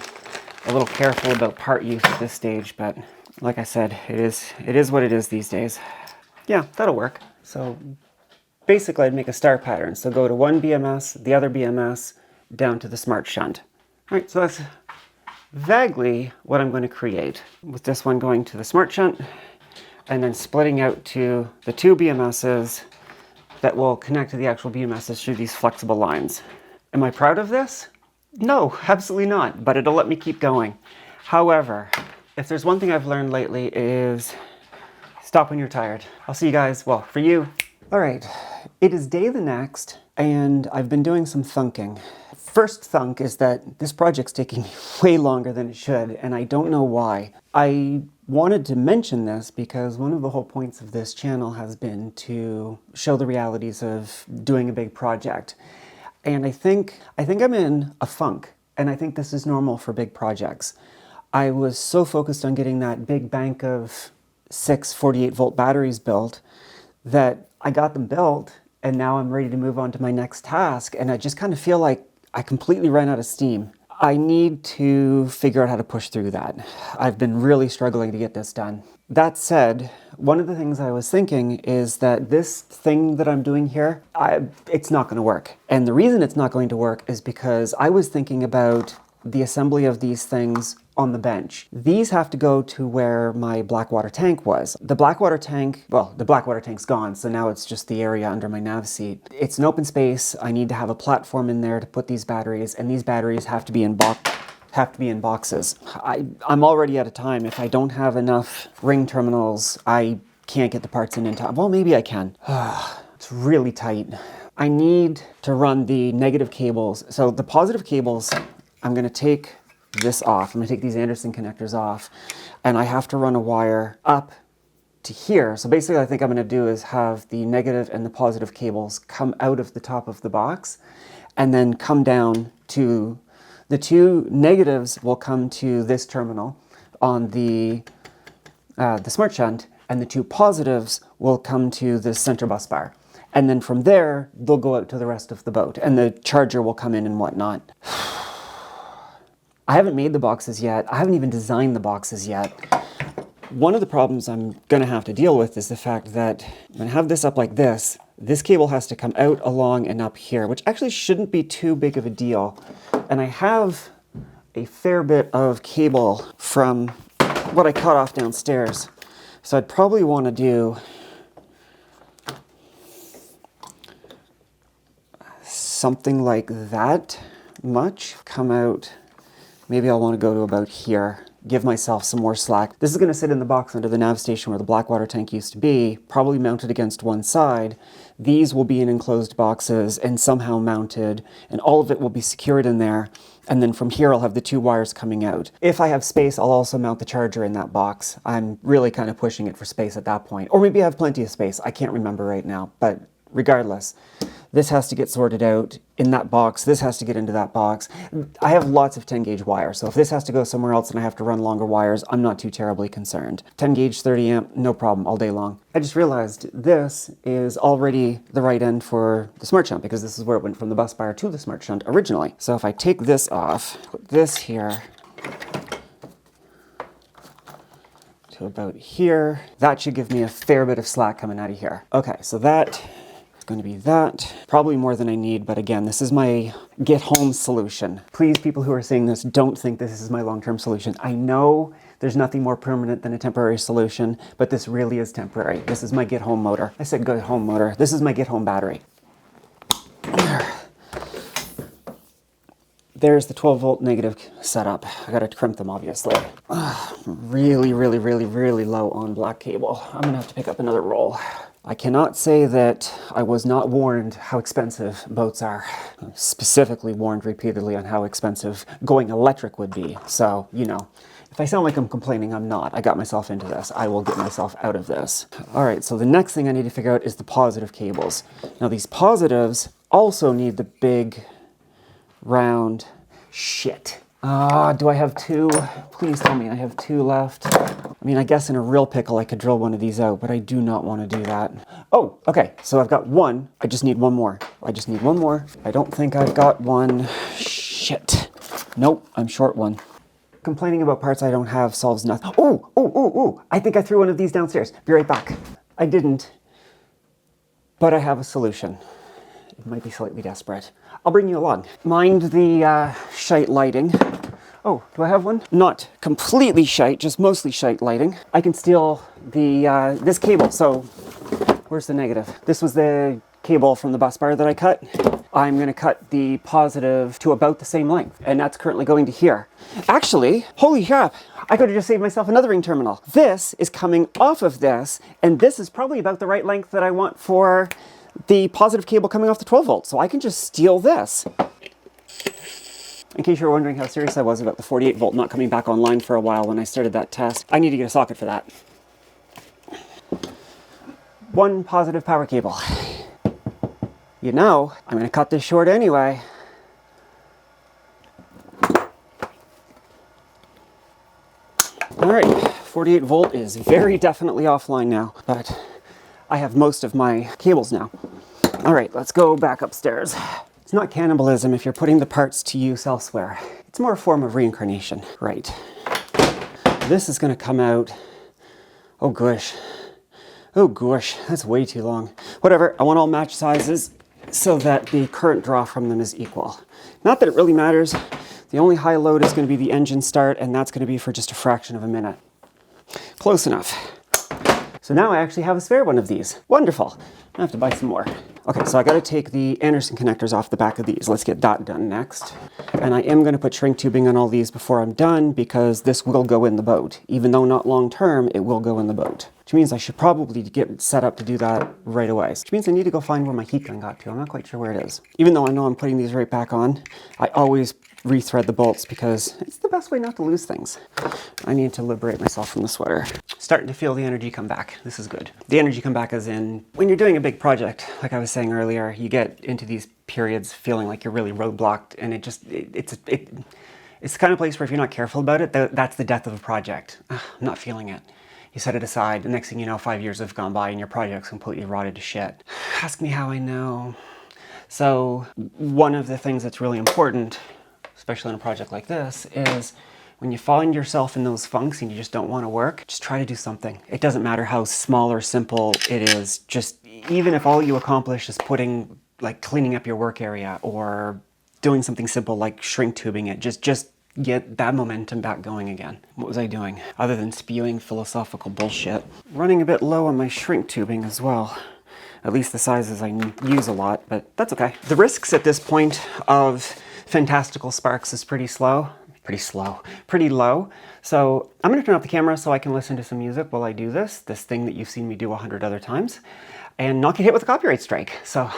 a little careful about part use at this stage, but like I said, it is what it is these days. Yeah, that'll work. So basically I'd make a star pattern. So go to one BMS, the other BMS, down to the smart shunt. All right, so that's vaguely what I'm going to create, with this one going to the smart shunt and then splitting out to the two BMSs that will connect to the actual BMSs through these flexible lines. Am I proud of this? No, absolutely not, but it'll let me keep going. However, if there's one thing I've learned lately is stop when you're tired. I'll see you guys, well, for you. All right, it is day the next, and I've been doing some thunking. First thunk is that this project's taking me way longer than it should, and I don't know why. I wanted to mention this because one of the whole points of this channel has been to show the realities of doing a big project. And I think I'm in a funk, and I think this is normal for big projects. I was so focused on getting that big bank of 6 48-volt batteries built that I got them built, and now I'm ready to move on to my next task, and I just kind of feel like I completely ran out of steam. I need to figure out how to push through that. I've been really struggling to get this done. That said, one of the things I was thinking is that this thing that I'm doing here, it's not going to work. And the reason it's not going to work is because I was thinking about the assembly of these things on the bench. These have to go to where my Blackwater tank was. The Blackwater tank, well, the Blackwater tank's gone, so now it's just the area under my nav seat. It's an open space. I need to have a platform in there to put these batteries, and these batteries have to be in boxes. I'm already out of time. If I don't have enough ring terminals, I can't get the parts in time. Well, maybe I can. It's really tight. I need to run the negative cables. So the positive cables, I'm going to take this off. I'm going to take these Anderson connectors off, and I have to run a wire up to here. So basically I think I'm going to do is have the negative and the positive cables come out of the top of the box and then come down to the two negatives will come to this terminal on the smart shunt, and the two positives will come to the center bus bar. And then from there, they'll go out to the rest of the boat, and the charger will come in and whatnot. I haven't made the boxes yet. I haven't even designed the boxes yet. One of the problems I'm going to have to deal with is the fact that I'm going to have this up like this. This cable has to come out, along, and up here, which actually shouldn't be too big of a deal. And I have a fair bit of cable from what I cut off downstairs. So I'd probably want to do something like that much. Come out. Maybe I'll want to go to about here, give myself some more slack. This is going to sit in the box under the nav station where the Blackwater tank used to be, probably mounted against one side. These will be in enclosed boxes and somehow mounted, and all of it will be secured in there. And then from here, I'll have the two wires coming out. If I have space, I'll also mount the charger in that box. I'm really kind of pushing it for space at that point. Or maybe I have plenty of space. I can't remember right now, but regardless, this has to get sorted out in that box. This has to get into that box. I have lots of 10 gauge wire, so if this has to go somewhere else and I have to run longer wires, I'm not too terribly concerned. 10 gauge, 30 amp, no problem, all day long. I just realized this is already the right end for the smart shunt because this is where it went from the bus bar to the smart shunt originally. So if I take this off, put this here to about here, that should give me a fair bit of slack coming out of here. Okay, so that going to be that. Probably more than I need, but again, this is my get home solution. Please, people who are saying this, don't think this is my long-term solution. I know there's nothing more permanent than a temporary solution, but this really is temporary. This is my get home motor. I said get home motor. This is my get home battery. there's the 12 volt negative setup. I gotta crimp them, obviously. Really, really, really, really low on black cable. I'm gonna have to pick up another roll. I cannot say that I was not warned how expensive boats are. I'm specifically warned repeatedly on how expensive going electric would be. So, you know, if I sound like I'm complaining, I'm not. I got myself into this. I will get myself out of this. All right, so the next thing I need to figure out is the positive cables. Now these positives also need the big, round shit. Do I have two? Please tell me I have two left. I mean, I guess in a real pickle I could drill one of these out, but I do not want to do that. Oh, okay, so I've got one. I just need one more. I just need one more. I don't think I've got one. Shit. Nope, I'm short one. Complaining about parts I don't have solves nothing. Oh, I think I threw one of these downstairs. Be right back. I didn't, but I have a solution. It might be slightly desperate. I'll bring you along. Mind the shite lighting. Oh, do I have one? Not completely shite, just mostly shite lighting. I can steal the this cable. So where's the negative? This was the cable from the bus bar that I cut. I'm gonna cut the positive to about the same length, and that's currently going to here. Actually, holy crap, I could have just saved myself another ring terminal. This is coming off of this, and this is probably about the right length that I want for the positive cable coming off the 12 volt, so I can just steal this. In case you're wondering how serious I was about the 48 volt not coming back online for a while when I started that test, I need to get a socket for that. One positive power cable. You know, I'm gonna cut this short anyway. All right, 48 volt is very definitely offline now, but I have most of my cables now. All right, let's go back upstairs. It's not cannibalism if you're putting the parts to use elsewhere. It's more a form of reincarnation. Right. This is gonna come out, oh gosh. Oh gosh, that's way too long. Whatever, I want all match sizes so that the current draw from them is equal. Not that it really matters. The only high load is gonna be the engine start, and that's gonna be for just a fraction of a minute. Close enough. So now I actually have a spare one of these. Wonderful. I have to buy some more. Okay, so I gotta take the Anderson connectors off the back of these. Let's get that done next. And I am gonna put shrink tubing on all these before I'm done because this will go in the boat. Even though not long term, it will go in the boat. Which means I should probably get set up to do that right away. Which means I need to go find where my heat gun got to. I'm not quite sure where it is. Even though I know I'm putting these right back on, I always rethread the bolts because it's the best way not to lose things. I need to liberate myself from the sweater. Starting to feel the energy come back. This is good. The energy come back as in, when you're doing a big project, like I was saying earlier, you get into these periods feeling like you're really roadblocked, and it's the kind of place where if you're not careful about it, that's the death of a project. I'm not feeling it. You set it aside, the next thing you know, 5 years have gone by and your project's completely rotted to shit. Ask me how I know. So one of the things that's really important, especially on a project like this, is when you find yourself in those funks and you just don't want to work, just try to do something. It doesn't matter how small or simple it is. Just even if all you accomplish is cleaning up your work area or doing something simple like shrink tubing it, just get that momentum back going again. What was I doing? Other than spewing philosophical bullshit. Running a bit low on my shrink tubing as well. At least the sizes I use a lot, but that's okay. The risks at this point of fantastical sparks is pretty low. So I'm gonna turn off the camera so I can listen to some music while I do this thing that you've seen me do 100 other times, and not get hit with a copyright strike. So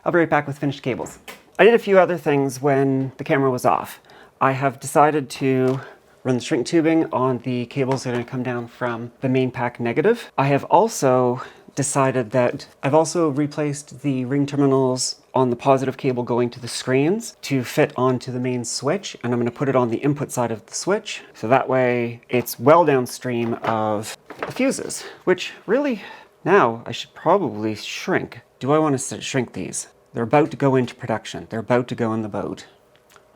I'll be right back with finished cables. I did a few other things when the camera was off. I have decided to run the shrink tubing on the cables that are gonna come down from the main pack negative. I have also decided that I've also replaced the ring terminals on the positive cable going to the screens to fit onto the main switch, and I'm going to put it on the input side of the switch, so that way it's well downstream of the fuses, which really now I should probably shrink. Do I want to shrink these? They're about to go into production. They're about to go in the boat.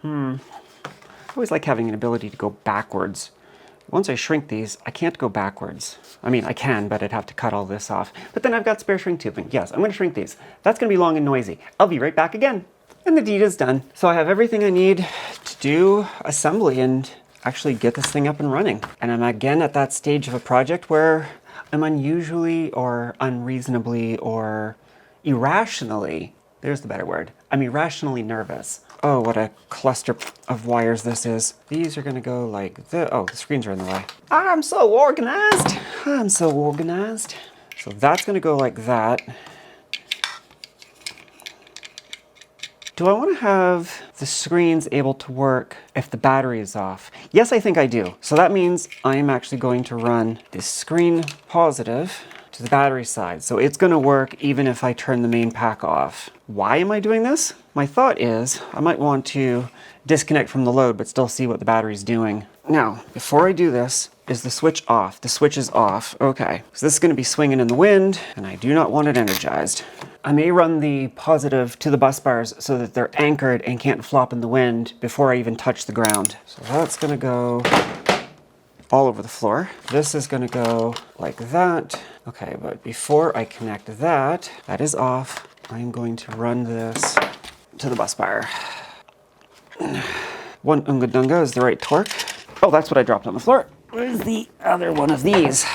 I always like having an ability to go backwards. Once I shrink these, I can't go backwards. I mean, I can, but I'd have to cut all this off. But then I've got spare shrink tubing. Yes, I'm gonna shrink these. That's gonna be long and noisy. I'll be right back again. And the deed is done. So I have everything I need to do assembly and actually get this thing up and running. And I'm again at that stage of a project where I'm unusually or unreasonably or irrationally, there's the better word, I'm irrationally nervous. Oh, what a cluster of wires this is. These are gonna go like this. Oh, the screens are in the way. I'm so organized. I'm so organized. So that's gonna go like that. Do I want to have the screens able to work if the battery is off? Yes, I think I do. So that means I am actually going to run this screen positive to the battery side. So it's going to work even if I turn the main pack off. Why am I doing this? My thought is I might want to disconnect from the load but still see what the battery's doing. Now, before I do this, is the switch off? The switch is off. Okay, so this is going to be swinging in the wind and I do not want it energized. I may run the positive to the bus bars so that they're anchored and can't flop in the wind before I even touch the ground. So that's going to go all over the floor. This is going to go like that. Okay, but before I connect that, that is off. I'm going to run this to the bus bar. 1 Unga Dunga is the right torque. Oh, that's what I dropped on the floor. Where's the other one of these?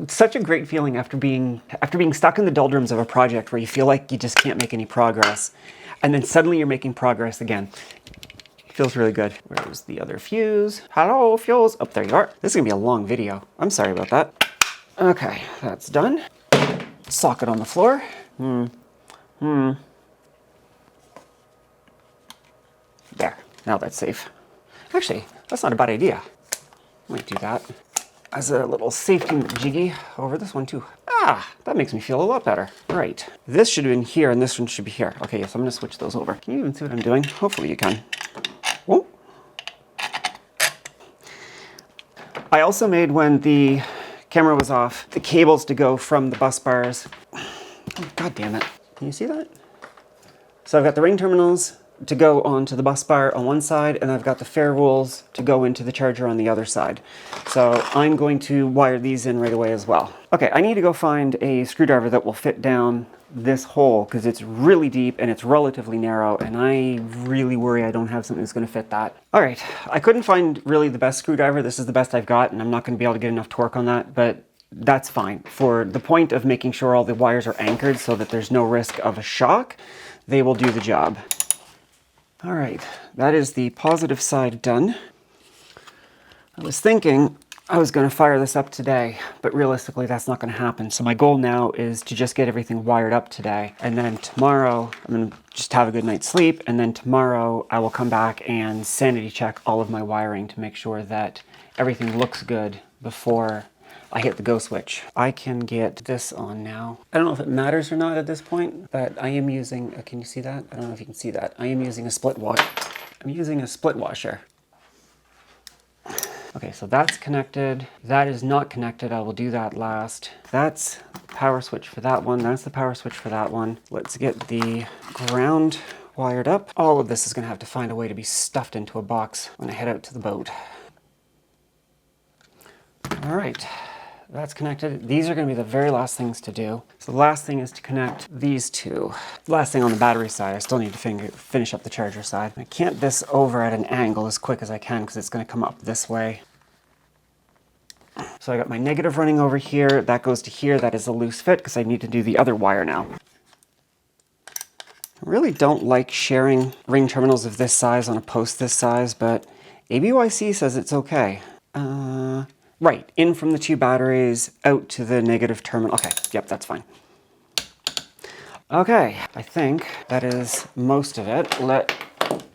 Such a great feeling after being stuck in the doldrums of a project where you feel like you just can't make any progress. And then suddenly you're making progress again. It feels really good. Where's the other fuse? Hello, fuse. Oh, there you are. This is gonna be a long video. I'm sorry about that. Okay, that's done. Socket on the floor. There, now that's safe. Actually, that's not a bad idea. I might do that as a little safety jiggy over this one too. Ah, that makes me feel a lot better. Right, this should be in here and this one should be here. Okay, yes, I'm gonna switch those over. Can you even see what I'm doing? Hopefully you can. Whoa. I also made, when the camera was off, the cables to go from the bus bars. Oh, God damn it. Can you see that? So I've got the ring terminals to go onto the bus bar on one side, and I've got the fair rules to go into the charger on the other side. So I'm going to wire these in right away as well. Okay, I need to go find a screwdriver that will fit down this hole because it's really deep and it's relatively narrow, and I really worry I don't have something that's going to fit that. All right, I couldn't find really the best screwdriver. This is the best I've got, and I'm not going to be able to get enough torque on that, but that's fine. For the point of making sure all the wires are anchored so that there's no risk of a shock, they will do the job. All right, that is the positive side done. I was thinking I was going to fire this up today, but realistically that's not going to happen. So my goal now is to just get everything wired up today. And then tomorrow I'm going to just have a good night's sleep. And then tomorrow I will come back and sanity check all of my wiring to make sure that everything looks good before I hit the go switch. I can get this on now. I don't know if it matters or not at this point, but I am using, can you see that? I don't know if you can see that. I am using a split washer. I'm using a split washer. Okay, so that's connected. That is not connected. I will do that last. That's the power switch for that one. That's the power switch for that one. Let's get the ground wired up. All of this is gonna have to find a way to be stuffed into a box when I head out to the boat. All right. That's connected. These are going to be the very last things to do. So the last thing is to connect these two. Last thing on the battery side, I still need to finish up the charger side. I can't this over at an angle as quick as I can because it's going to come up this way. So I got my negative running over here. That goes to here. That is a loose fit because I need to do the other wire now. I really don't like sharing ring terminals of this size on a post this size, but ABYC says it's okay. Right, in from the two batteries, out to the negative terminal. Okay, yep, that's fine. Okay, I think that is most of it. Let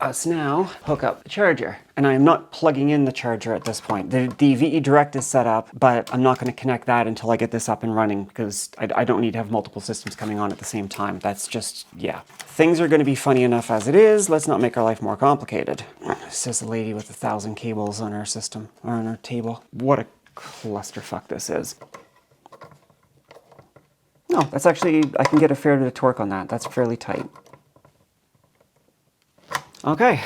us now hook up the charger. And I am not plugging in the charger at this point. The VE Direct is set up, but I'm not going to connect that until I get this up and running because I don't need to have multiple systems coming on at the same time. That's just, yeah. Things are going to be funny enough as it is. Let's not make our life more complicated. Says the lady with 1,000 cables on her system, or on her table. What a clusterfuck this is. No, that's actually, I can get a fair bit of torque on that. That's fairly tight. Okay,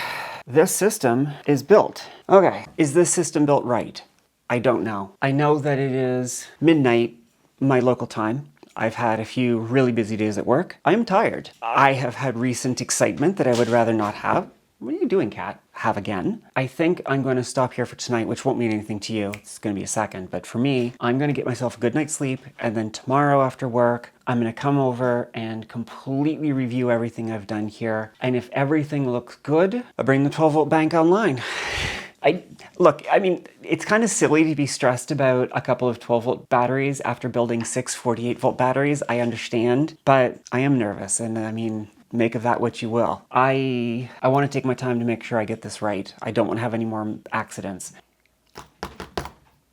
this system is built. Okay, is this system built right? I don't know. I know that it is midnight, my local time. I've had a few really busy days at work. I'm tired. I have had recent excitement that I would rather not have. What are you doing, cat? Have again. I think I'm going to stop here for tonight, which won't mean anything to you. It's going to be a second. But for me, I'm going to get myself a good night's sleep. And then tomorrow after work, I'm going to come over and completely review everything I've done here. And if everything looks good, I'll bring the 12-volt bank online. Look, I mean, it's kind of silly to be stressed about a couple of 12-volt batteries after building 6 48-volt batteries. I understand, but I am nervous. And I mean, make of that what you will. I want to take my time to make sure I get this right. I don't want to have any more accidents.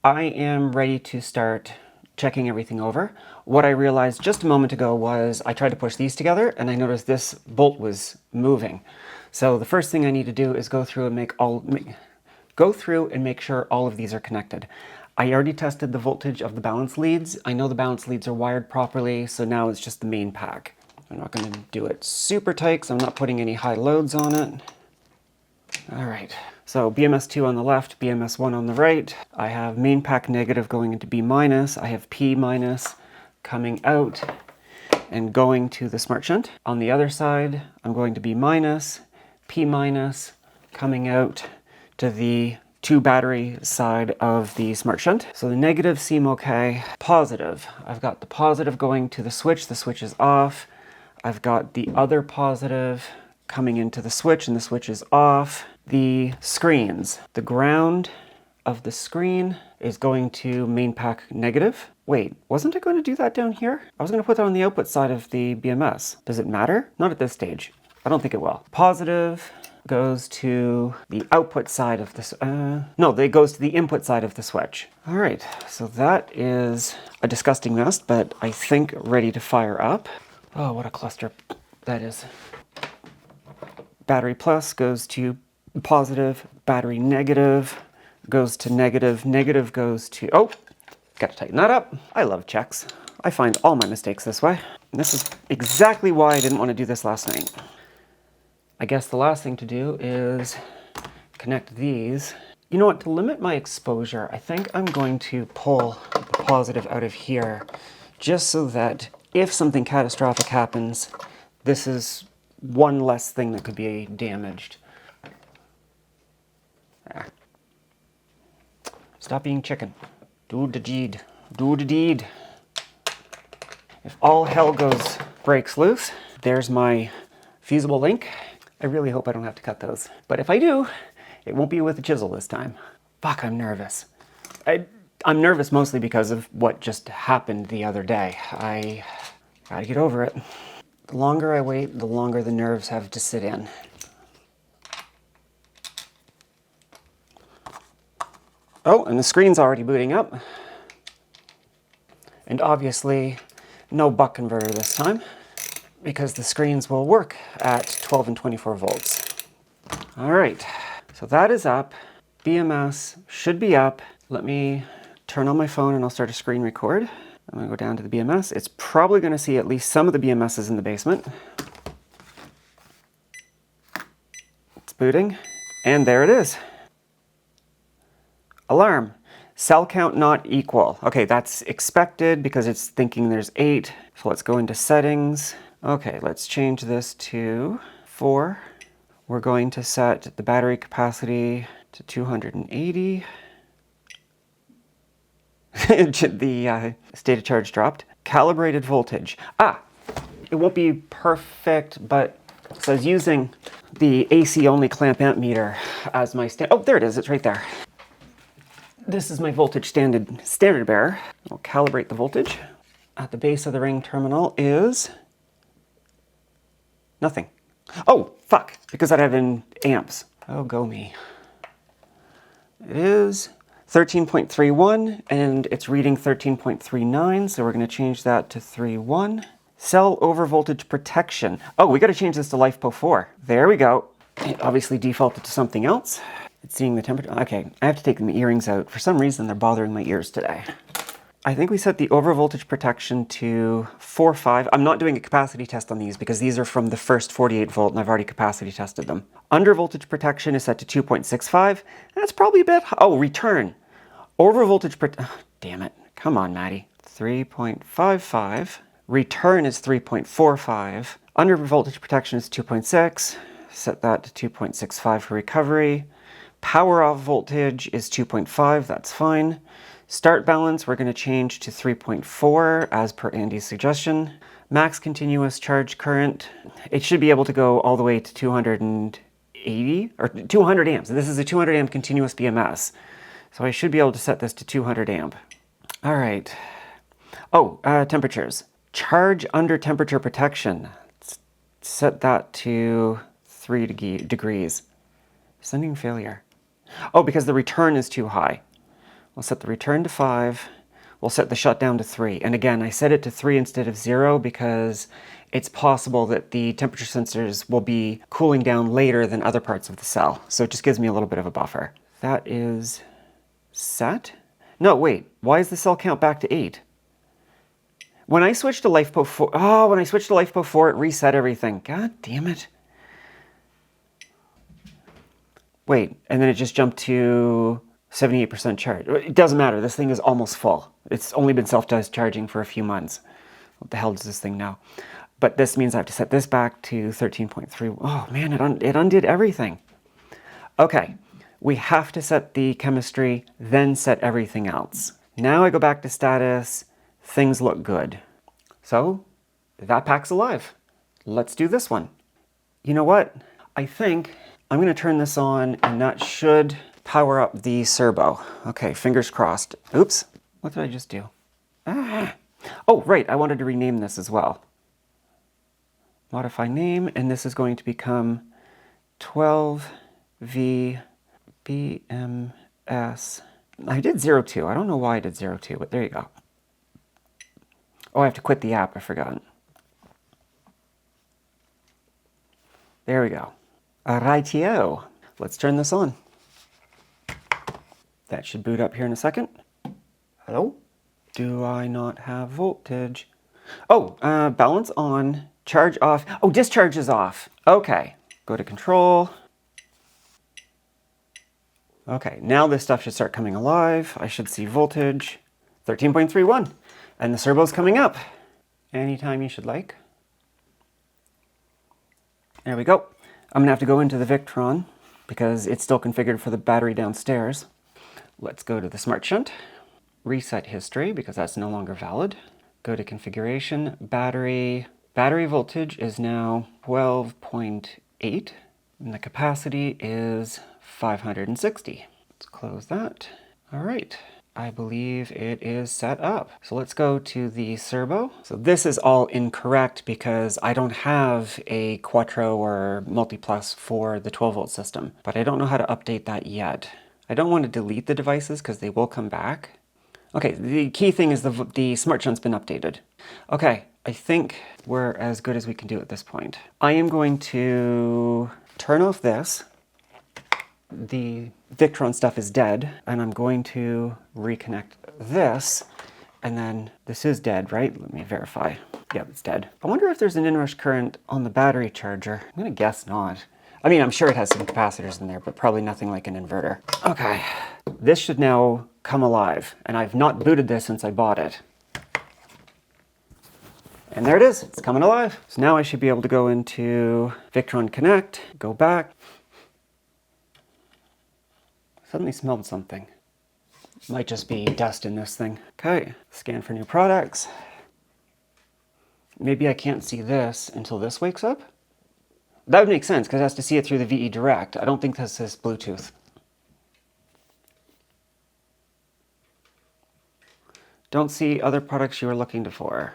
I am ready to start checking everything over. What I realized just a moment ago was I tried to push these together and I noticed this bolt was moving. So the first thing I need to do is go through and make sure all of these are connected. I already tested the voltage of the balance leads. I know the balance leads are wired properly, so now it's just the main pack. I'm not going to do it super tight because I'm not putting any high loads on it. All right, so BMS2 on the left, BMS1 on the right. I have main pack negative going into B minus. I have P minus coming out and going to the smart shunt. On the other side, I'm going to B minus, P minus coming out to the 2 battery side of the smart shunt. So the negatives seem okay. Positive, I've got the positive going to the switch is off. I've got the other positive coming into the switch and the switch is off. The screens, the ground of the screen is going to main pack negative. Wait, wasn't I going to do that down here? I was going to put that on the output side of the BMS. Does it matter? Not at this stage. I don't think it will. Positive goes to the output side of this. No, it goes to the input side of the switch. All right, so that is a disgusting mess, but I think ready to fire up. Oh, what a cluster that is. Battery plus goes to positive, battery negative goes to negative, negative goes to, oh, got to tighten that up. I love checks. I find all my mistakes this way. And this is exactly why I didn't want to do this last night. I guess the last thing to do is connect these. You know what, to limit my exposure, I think I'm going to pull the positive out of here just so that if something catastrophic happens, this is one less thing that could be damaged. Stop being chicken. Do the deed. Do the deed. If all hell breaks loose, there's my fusible link. I really hope I don't have to cut those. But if I do, it won't be with a chisel this time. Fuck, I'm nervous. I'm nervous mostly because of what just happened the other day. I gotta get over it. The longer I wait, the longer the nerves have to sit in. Oh, and the screen's already booting up. And obviously, no buck converter this time, because the screens will work at 12 and 24 volts. All right, so that is up. BMS should be up. Let me turn on my phone and I'll start a screen record. I'm gonna go down to the BMS. It's probably gonna see at least some of the BMSs in the basement. It's booting, and there it is. Alarm, cell count not equal. Okay, that's expected because it's thinking there's 8. So let's go into settings. Okay, let's change this to 4. We're going to set the battery capacity to 280. The state of charge dropped. Calibrated voltage. It won't be perfect, but so I was using the AC only clamp amp meter as my oh, there it is, it's right there. This is my voltage standard bearer. I'll calibrate the voltage. At the base of the ring terminal is nothing. Oh, fuck, because I have in amps. Oh, go me. It is 13.31 and it's reading 13.39, so we're going to change that to 3.1. Cell over voltage protection. Oh, we got to change this to LifePo 4. There we go. It obviously defaulted to something else. It's seeing the temperature. Okay, I have to take the earrings out. For some reason, they're bothering my ears today. I think we set the over voltage protection to 4.5. I'm not doing a capacity test on these because these are from the first 48 volt and I've already capacity tested them. Under voltage protection is set to 2.65. That's probably a bit. Oh, return. Over voltage damn it. Come on, Maddie. 3.55. Return is 3.45. Under voltage protection is 2.6. set that to 2.65 for recovery. Power off voltage is 2.5, that's fine. Start balance, we're going to change to 3.4 as per Andy's suggestion. Max continuous charge current, it should be able to go all the way to 280 or 200 amps. This is a 200 amp continuous BMS. So I should be able to set this to 200 amp. All right. Oh, temperatures. Charge under temperature protection. Let's set that to 3 degrees. Sending failure. Oh, because the return is too high. We'll set the return to 5. We'll set the shutdown to 3. And again, I set it to 3 instead of 0 because it's possible that the temperature sensors will be cooling down later than other parts of the cell. So it just gives me a little bit of a buffer. That is set. No, wait. Why is the cell count back to 8? When I switched to LifePo 4, when I switched to LifePo 4, it reset everything. God damn it. Wait, and then it just jumped to 78% charge. It doesn't matter. This thing is almost full. It's only been self-discharging for a few months. What the hell does this thing know? But this means I have to set this back to 13.3. Oh man, it undid everything. Okay, we have to set the chemistry, then set everything else. Now I go back to status. Things look good. So that pack's alive. Let's do this one. You know what? I think I'm going to turn this on and that should power up the servo. Okay, fingers crossed. Oops, what did I just do? Ah. Oh, right, I wanted to rename this as well. Modify name, and this is going to become 12V BMS. I did 02. I don't know why I did 02, but there you go. Oh, I have to quit the app. I forgot. There we go. Rightio. Let's turn this on. That should boot up here in a second. Hello? Do I not have voltage? Oh, balance on, charge off. Oh, discharge is off. Okay, go to control. Okay, now this stuff should start coming alive. I should see voltage, 13.31. And the servo's coming up. Anytime you should like. There we go. I'm gonna have to go into the Victron because it's still configured for the battery downstairs. Let's go to the smart shunt. Reset history because that's no longer valid. Go to configuration, battery. Battery voltage is now 12.8 and the capacity is 560. Let's close that. All right. I believe it is set up. So let's go to the servo. So this is all incorrect because I don't have a Quattro or Multiplus for the 12 volt system, but I don't know how to update that yet. I don't want to delete the devices because they will come back. Okay, the key thing is the smart shunt's been updated. Okay, I think we're as good as we can do at this point. I am going to turn off this. The Victron stuff is dead, and I'm going to reconnect this, and then this is dead, right? Let me verify. Yep, it's dead. I wonder if there's an inrush current on the battery charger. I'm gonna guess not. I mean, I'm sure it has some capacitors in there, but probably nothing like an inverter. Okay, this should now come alive, and I've not booted this since I bought it. And there it is, it's coming alive. So now I should be able to go into Victron Connect, go back. Suddenly smelled something. Might just be dust in this thing. Okay, scan for new products. Maybe I can't see this until this wakes up? That would make sense because it has to see it through the VE Direct. I don't think this is Bluetooth. Don't see other products you are looking for.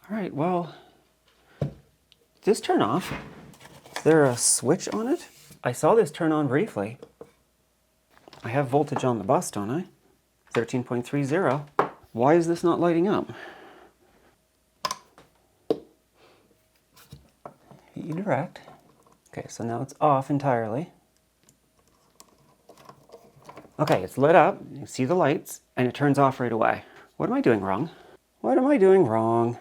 All right, well, did this turn off? Is there a switch on it? I saw this turn on briefly. I have voltage on the bus, don't I? 13.30. Why is this not lighting up? VE Direct. Okay, so now it's off entirely. Okay, it's lit up. You see the lights, and it turns off right away. What am I doing wrong? What am I doing wrong?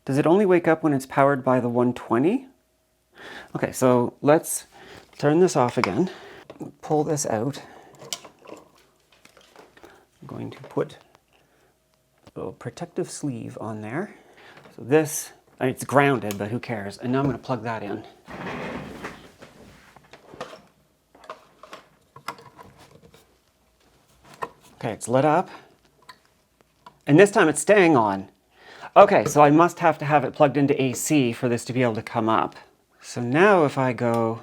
Does it only wake up when it's powered by the 120? Okay, so let's turn this off again. Pull this out. I'm going to put a little protective sleeve on there. So this, it's grounded, but who cares? And now I'm going to plug that in. Okay, it's lit up. And this time it's staying on. Okay, so I must have to have it plugged into AC for this to be able to come up. So now if I go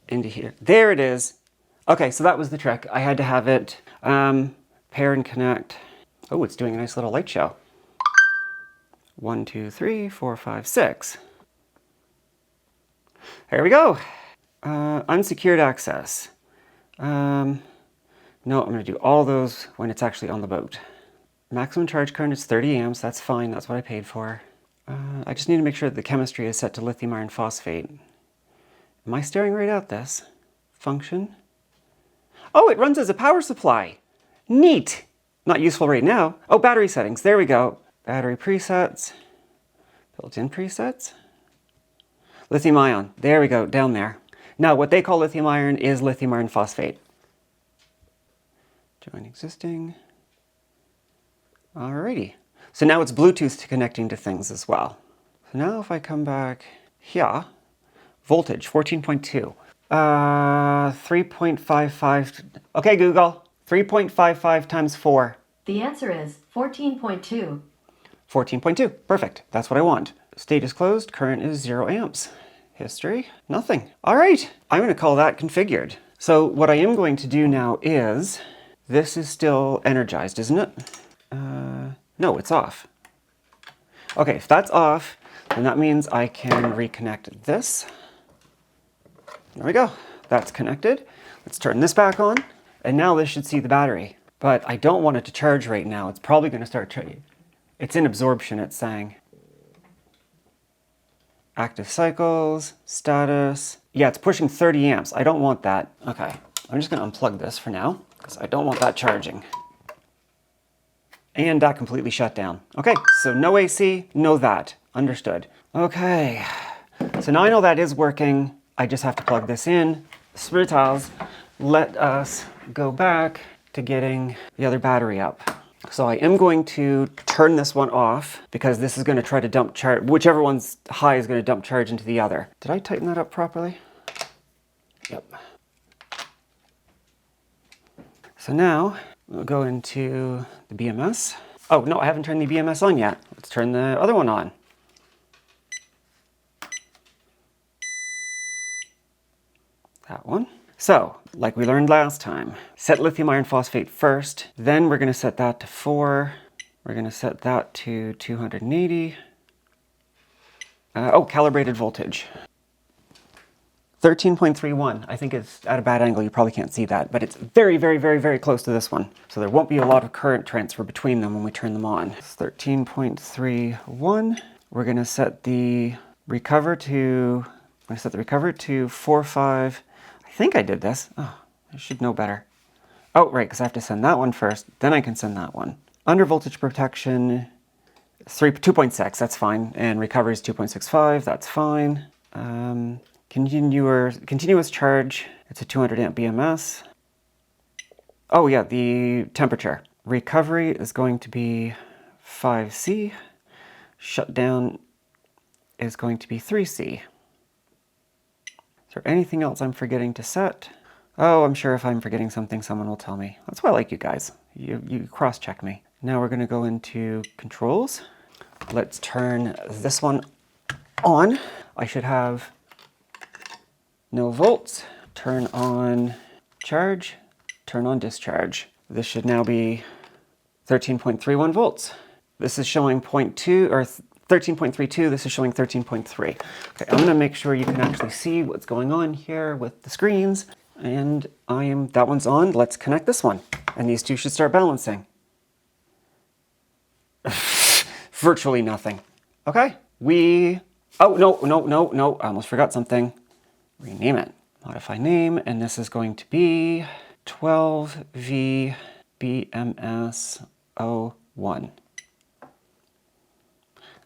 into here, there it is. Okay, so that was the trick. I had to have it pair and connect. Oh, it's doing a nice little light show. 1, 2, 3, 4, 5, 6. There we go. Unsecured access. No, I'm going to do all those when it's actually on the boat. Maximum charge current is 30 amps. That's fine. That's what I paid for. I just need to make sure that the chemistry is set to lithium iron phosphate. Am I staring right at this? Function. Oh, it runs as a power supply. Neat. Not useful right now. Oh, battery settings. There we go. Battery presets. Built-in presets. Lithium ion. There we go. Down there. Now, what they call lithium iron is lithium iron phosphate. Join existing. Alrighty. So now it's Bluetooth to connecting to things as well. So now if I come back here, voltage 14.2. 3.55. Okay, Google. 3.55 times 4.
The answer is 14.2.
14.2. Perfect. That's what I want. State is closed. Current is 0 amps. History, nothing. All right. I'm going to call that configured. So what I am going to do now is, this is still energized, isn't it? No, it's off. Okay, if that's off, then that means I can reconnect this. There we go. That's connected. Let's turn this back on. And now this should see the battery. But I don't want it to charge right now. It's probably going to start charging. It's in absorption, it's saying. Active cycles, status. Yeah, it's pushing 30 amps. I don't want that. Okay, I'm just going to unplug this for now because I don't want that charging. And that completely shut down. Okay, so no AC, no that. Understood. Okay, so now I know that is working. I just have to plug this in. Spirituals, let us go back to getting the other battery up. So I am going to turn this one off because this is going to try to dump charge. Whichever one's high is going to dump charge into the other. Did I tighten that up properly? Yep. So now we'll go into the BMS. Oh, no, I haven't turned the BMS on yet. Let's turn the other one on. That one. So, like we learned last time, set lithium iron phosphate first, then we're going to set that to 4. We're going to set that to 280. Calibrated voltage. 13.31. I think it's at a bad angle, you probably can't see that, but it's very, very, very, very close to this one. So there won't be a lot of current transfer between them when we turn them on. It's 13.31. We're going to set the recover to 4.5. I think I did this. Oh, I should know better. Oh, right, because I have to send that one first, then I can send that one. Under voltage protection, 2.6, that's fine. And recovery is 2.65, that's fine. Continuous charge, it's a 200 amp BMS. Oh yeah, the temperature. Recovery is going to be 5C. Shutdown is going to be 3C. Is there anything else I'm forgetting to set? Oh, I'm sure if I'm forgetting something, someone will tell me. That's why I like you guys. You cross-check me. Now we're going to go into controls. Let's turn this one on. I should have no volts. Turn on charge. Turn on discharge. This should now be 13.31 volts. This is showing 0.2 or 13.32, this is showing 13.3. Okay, I'm gonna make sure you can actually see what's going on here with the screens. And that one's on, let's connect this one. And these two should start balancing. Virtually nothing. Okay, oh, no, I almost forgot something. Rename it, modify name, and this is going to be 12VBMS01.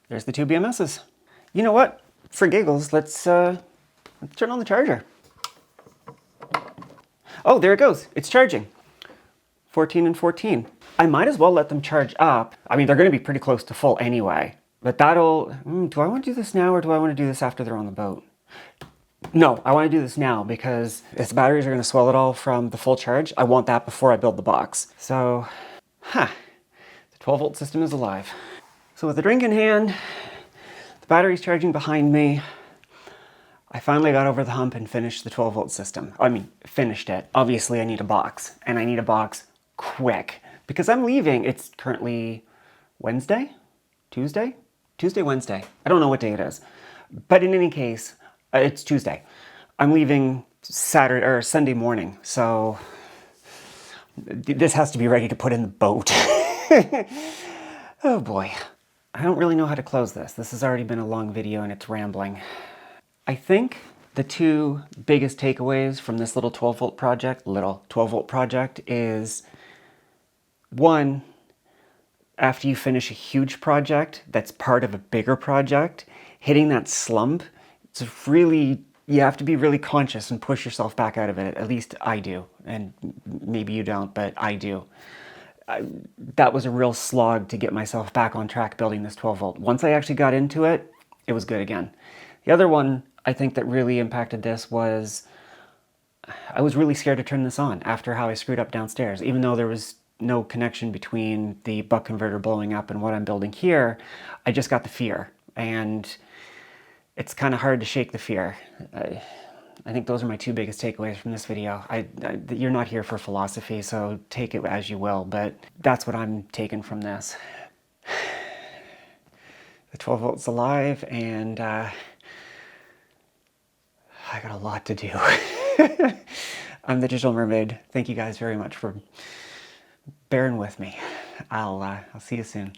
There's the two BMSs. You know what? For giggles, let's turn on the charger. Oh, there it goes. It's charging. 14 and 14. I might as well let them charge up. I mean, they're going to be pretty close to full anyway. But that'll, do I want to do this now or do I want to do this after they're on the boat? No, I want to do this now because if the batteries are going to swell at all from the full charge, I want that before I build the box. So, the 12 volt system is alive. So with the drink in hand, the battery's charging behind me, I finally got over the hump and finished the 12 volt system. I mean, finished it. Obviously I need a box, and I need a box quick because I'm leaving. It's currently Wednesday? Tuesday? Tuesday, Wednesday. I don't know what day it is. But in any case, it's Tuesday. I'm leaving Saturday or Sunday morning, so this has to be ready to put in the boat. Oh boy. I don't really know how to close this. This has already been a long video and it's rambling. I think the two biggest takeaways from this little 12 volt project is, one, after you finish a huge project that's part of a bigger project, hitting that slump, it's really, you have to be really conscious and push yourself back out of it. At least I do, and maybe you don't, but I do. That was a real slog to get myself back on track building this 12 volt. Once I actually got into it, it was good again. The other one I think that really impacted this was I was really scared to turn this on after how I screwed up downstairs. Even though there was no connection between the buck converter blowing up and what I'm building here, I just got the fear, and it's kind of hard to shake the fear. I think those are my two biggest takeaways from this video. You're not here for philosophy, so take it as you will, but that's what I'm taking from this. The 12 volt's alive, and I got a lot to do. I'm the Digital Mermaid. Thank you guys very much for bearing with me. I'll see you soon.